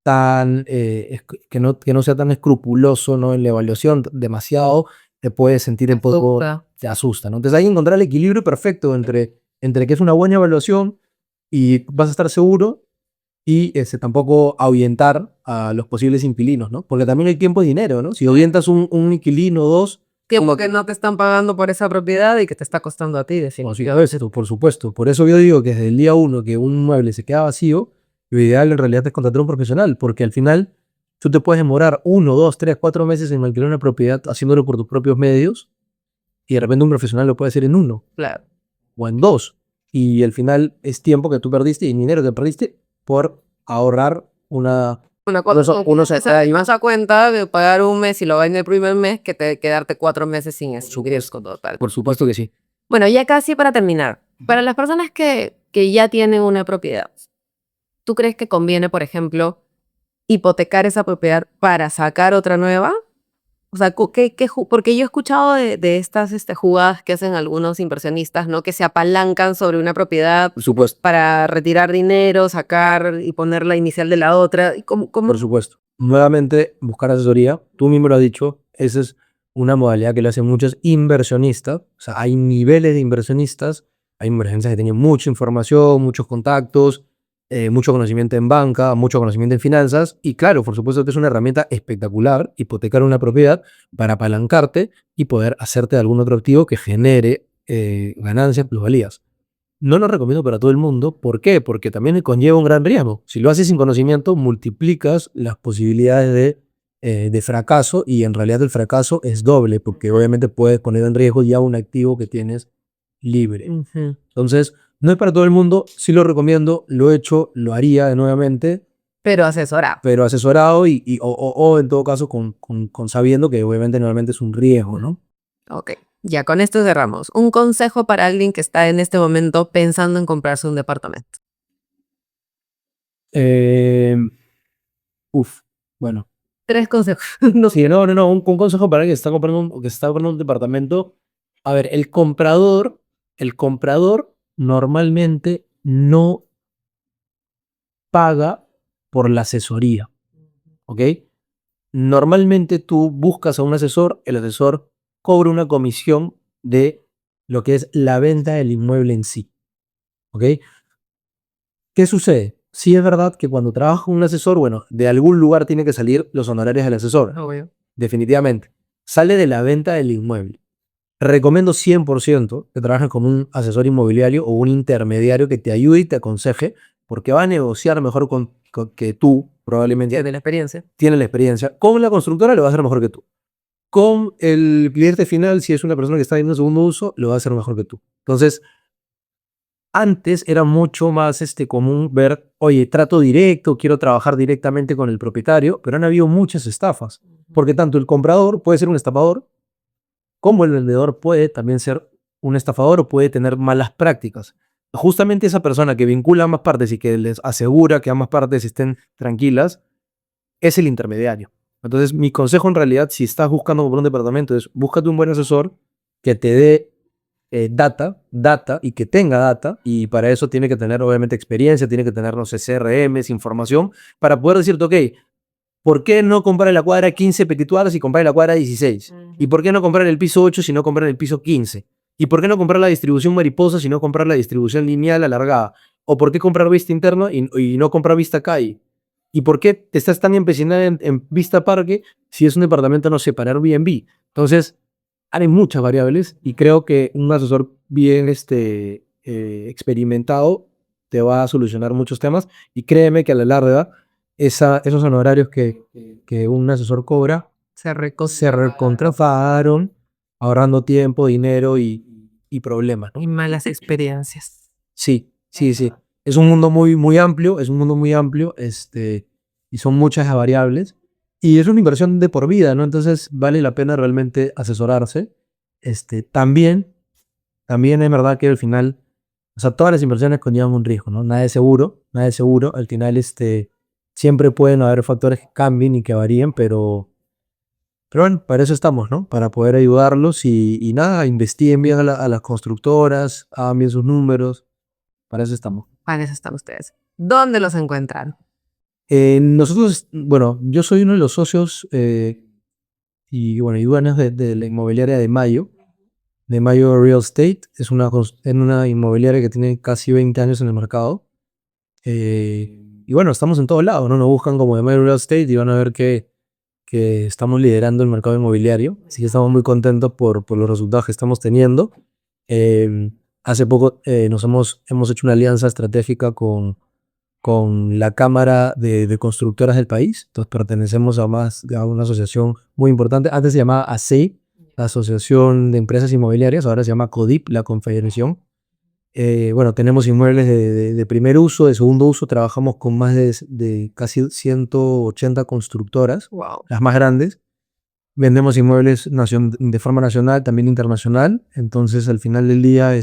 tan, que no sea tan escrupuloso, ¿no? En la evaluación, demasiado, te puedes sentir un poco, te asusta, ¿no? Entonces hay que encontrar el equilibrio perfecto entre que es una buena evaluación y vas a estar seguro y tampoco ahuyentar a los posibles inquilinos, ¿no? Porque también el tiempo es dinero, ¿no? Si ahuyentas un inquilino o dos, Tiempo que no te están pagando por esa propiedad y que te está costando a ti, bueno, sí, a veces, por supuesto. Por eso yo digo que desde el día uno que un mueble se queda vacío, lo ideal en realidad es contratar a un profesional, porque al final tú te puedes demorar 1, 2, 3, 4 meses en alquilar una propiedad haciéndolo por tus propios medios y de repente un profesional lo puede hacer en 1 Claro. o en 2. Y al final es tiempo que tú perdiste y dinero que perdiste por ahorrar una... Una cosa, uno se da y más a cuenta de pagar un mes y lo va en el primer mes que quedarte 4 meses sin ese ingreso total. Por supuesto que sí. Bueno, ya casi para terminar. Para las personas que ya tienen una propiedad, ¿tú crees que conviene, por ejemplo, hipotecar esa propiedad para sacar otra nueva? O sea, porque yo he escuchado de estas jugadas que hacen algunos inversionistas, ¿no? Que se apalancan sobre una propiedad Por supuesto. para retirar dinero, sacar y poner la inicial de la otra. ¿Y cómo? Por supuesto. Nuevamente, buscar asesoría. Tú mismo lo has dicho, esa es una modalidad que lo hacen muchos inversionistas. O sea, hay niveles de inversionistas. Hay inversionistas que tienen mucha información, muchos contactos, mucho conocimiento en banca, mucho conocimiento en finanzas. Y claro, por supuesto que es una herramienta espectacular, hipotecar una propiedad para apalancarte y poder hacerte de algún otro activo que genere ganancias, plusvalías. No lo recomiendo para todo el mundo. ¿Por qué? Porque también conlleva un gran riesgo. Si lo haces sin conocimiento, multiplicas las posibilidades de fracaso y en realidad el fracaso es doble porque obviamente puedes poner en riesgo ya un activo que tienes libre. Entonces, no es para todo el mundo. Sí lo recomiendo, lo he hecho, lo haría nuevamente, Pero asesorado. pero asesorado o en todo caso con sabiendo que obviamente normalmente es un riesgo, ¿no? Ok, ya con esto cerramos. Un consejo para alguien que está en este momento pensando en comprarse un departamento. Bueno. 3 consejos. No sé. Sí, no, un consejo para alguien que está comprando un departamento. A ver, el comprador normalmente no paga por la asesoría, ¿ok? Normalmente tú buscas a un asesor, el asesor cobra una comisión de lo que es la venta del inmueble en sí, ¿ok? ¿Qué sucede? Sí es verdad que cuando trabajas con un asesor, bueno, de algún lugar tiene que salir los honorarios del asesor. Obvio. Definitivamente. Sale de la venta del inmueble. Recomiendo 100% que trabajes con un asesor inmobiliario o un intermediario que te ayude y te aconseje, porque va a negociar mejor que tú, probablemente. Tiene la experiencia. Tiene la experiencia. Con la constructora lo va a hacer mejor que tú. Con el cliente final, si es una persona que está haciendo segundo uso, lo va a hacer mejor que tú. Entonces, antes era mucho más común ver, oye, trato directo, quiero trabajar directamente con el propietario, pero han habido muchas estafas, porque tanto el comprador puede ser un estafador, como el vendedor puede también ser un estafador o puede tener malas prácticas. Justamente esa persona que vincula a ambas partes y que les asegura que ambas partes estén tranquilas, es el intermediario. Entonces, mi consejo en realidad, si estás buscando comprar un departamento, es búscate un buen asesor que te dé data y que tenga data, y para eso tiene que tener obviamente experiencia, tiene que tener, no sé, CRMs, información, para poder decirte, ok, ¿por qué no comprar en la cuadra 15 Petituar si comprar en la cuadra 16? ¿Y por qué no comprar en el piso 8 si no comprar en el piso 15? ¿Y por qué no comprar la distribución mariposa si no comprar la distribución lineal alargada? ¿O por qué comprar vista interna y no comprar vista calle? ¿Y por qué te estás tan empecinada en vista parque si es un departamento, no sé, para Airbnb? Entonces, hay muchas variables y creo que un asesor bien experimentado te va a solucionar muchos temas, y créeme que a la larga esos honorarios que un asesor cobra Se se recontrataron, ahorrando tiempo, dinero y problemas, ¿no? y malas experiencias. Sí. Es un mundo muy amplio, y son muchas las variables. Y es una inversión de por vida, ¿no? Entonces vale la pena realmente asesorarse. También es verdad que al final, o sea, todas las inversiones conllevan un riesgo, ¿no? Nada es seguro. Al final, siempre pueden haber factores que cambien y que varíen, pero bueno, para eso estamos, ¿no? Para poder ayudarlos y nada, investiguen bien a las constructoras, hagan bien sus números. Para eso estamos. Para eso están ustedes. ¿Dónde los encuentran? Nosotros, bueno, yo soy uno de los socios y dueños de la inmobiliaria de Mayo Real Estate. Es una inmobiliaria que tiene casi 20 años en el mercado. Y bueno, estamos en todos lados, ¿no? Nos buscan como de Mayo Real Estate y van a ver que estamos liderando el mercado inmobiliario. Así que estamos muy contentos por los resultados que estamos teniendo. Hace poco hemos hecho una alianza estratégica con la Cámara de Constructoras del país. Entonces pertenecemos a una asociación muy importante. Antes se llamaba ASEI, la Asociación de Empresas Inmobiliarias, ahora se llama CODIP, la confederación. Bueno, tenemos inmuebles de primer uso, de segundo uso, trabajamos con más de casi 180 constructoras, Wow. las más grandes. Vendemos inmuebles de forma nacional, también internacional. Entonces, al final del día,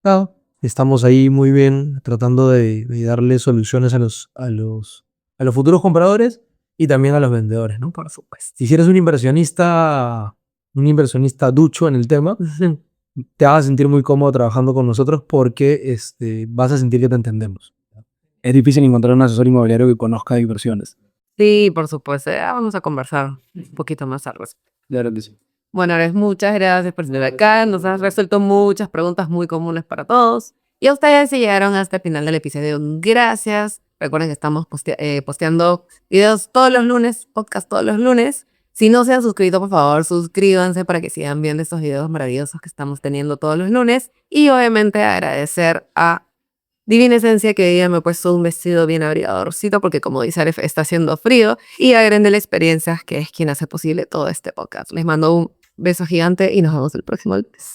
nada, estamos ahí muy bien tratando de darle soluciones a los futuros compradores y también a los vendedores, ¿no? Por supuesto. Si eres un inversionista ducho en el tema, te vas a sentir muy cómodo trabajando con nosotros porque vas a sentir que te entendemos. Es difícil encontrar un asesor inmobiliario que conozca de inversiones. Sí, por supuesto. Ya vamos a conversar un poquito más al respecto. Claro que sí. Bueno, Ares, muchas gracias por estar acá. Nos has resuelto muchas preguntas muy comunes para todos. Y a ustedes si llegaron hasta el final del episodio, gracias. Recuerden que estamos posteando videos todos los lunes, podcast todos los lunes. Si no se han suscrito, por favor, suscríbanse para que sigan viendo estos videos maravillosos que estamos teniendo todos los lunes. Y obviamente agradecer a Divina Esencia, que hoy día me he puesto un vestido bien abrigadorcito porque, como dice Aref, está haciendo frío. Y a Grendel Experiencias, que es quien hace posible todo este podcast. Les mando un beso gigante y nos vemos el próximo lunes.